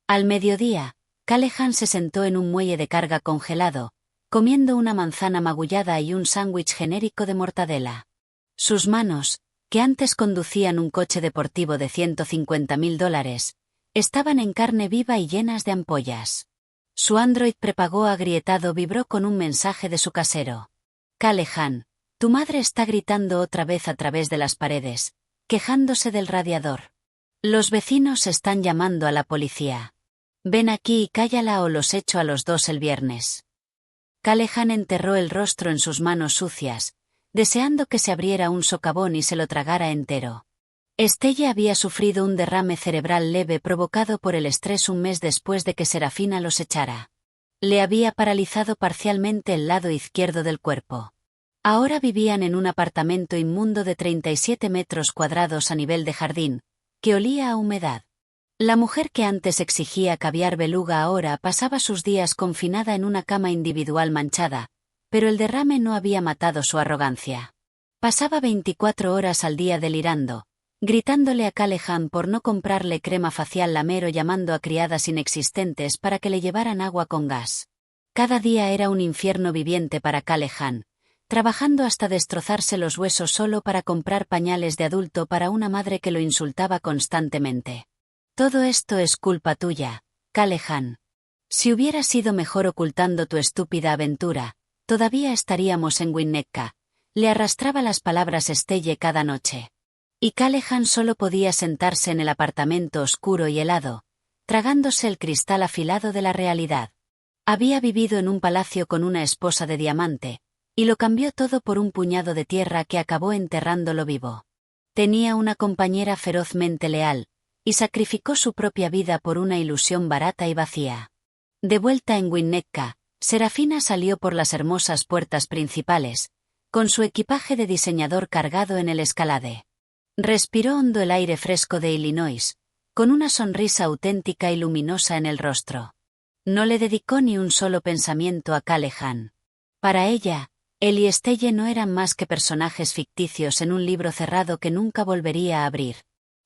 Al mediodía, Callahan se sentó en un muelle de carga congelado, comiendo una manzana magullada y un sándwich genérico de mortadela. Sus manos, que antes conducían un coche deportivo de $150.000, estaban en carne viva y llenas de ampollas. Su Android prepago agrietado vibró con un mensaje de su casero. Callahan, tu madre está gritando otra vez a través de las paredes, quejándose del radiador. Los vecinos están llamando a la policía. Ven aquí y cállala o los echo a los dos el viernes. Callahan enterró el rostro en sus manos sucias, deseando que se abriera un socavón y se lo tragara entero. Estella había sufrido un derrame cerebral leve provocado por el estrés un mes después de que Serafina los echara. Le había paralizado parcialmente el lado izquierdo del cuerpo. Ahora vivían en un apartamento inmundo de 37 metros cuadrados a nivel de jardín, que olía a humedad. La mujer que antes exigía caviar beluga ahora pasaba sus días confinada en una cama individual manchada, pero el derrame no había matado su arrogancia. Pasaba 24 horas al día delirando, gritándole a Callahan por no comprarle crema facial Lamero, llamando a criadas inexistentes para que le llevaran agua con gas. Cada día era un infierno viviente para Callahan, trabajando hasta destrozarse los huesos solo para comprar pañales de adulto para una madre que lo insultaba constantemente. Todo esto es culpa tuya, Callahan. Si hubieras sido mejor ocultando tu estúpida aventura, todavía estaríamos en Winnetka. Le arrastraba las palabras Estelle cada noche. Y Callahan solo podía sentarse en el apartamento oscuro y helado, tragándose el cristal afilado de la realidad. Había vivido en un palacio con una esposa de diamante, y lo cambió todo por un puñado de tierra que acabó enterrándolo vivo. Tenía una compañera ferozmente leal, y sacrificó su propia vida por una ilusión barata y vacía. De vuelta en Winnetka, Serafina salió por las hermosas puertas principales, con su equipaje de diseñador cargado en el escalade. Respiró hondo el aire fresco de Illinois, con una sonrisa auténtica y luminosa en el rostro. No le dedicó ni un solo pensamiento a Callahan. Para ella, él y Estelle no eran más que personajes ficticios en un libro cerrado que nunca volvería a abrir.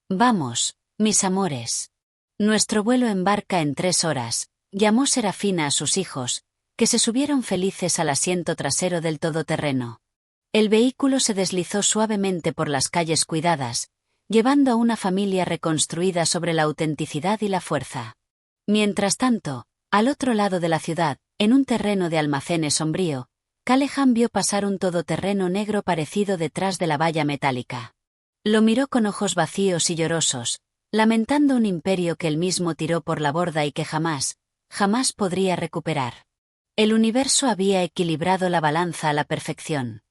Vamos, mis amores. Nuestro vuelo embarca en 3 horas, llamó Serafina a sus hijos, que se subieron felices al asiento trasero del todoterreno. El vehículo se deslizó suavemente por las calles cuidadas, llevando a una familia reconstruida sobre la autenticidad y la fuerza. Mientras tanto, al otro lado de la ciudad, en un terreno de almacenes sombrío, Callahan vio pasar un todoterreno negro parecido detrás de la valla metálica. Lo miró con ojos vacíos y llorosos, lamentando un imperio que él mismo tiró por la borda y que jamás podría recuperar. El universo había equilibrado la balanza a la perfección.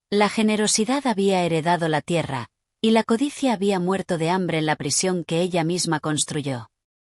La generosidad había heredado la tierra, y la codicia había muerto de hambre en la prisión que ella misma construyó.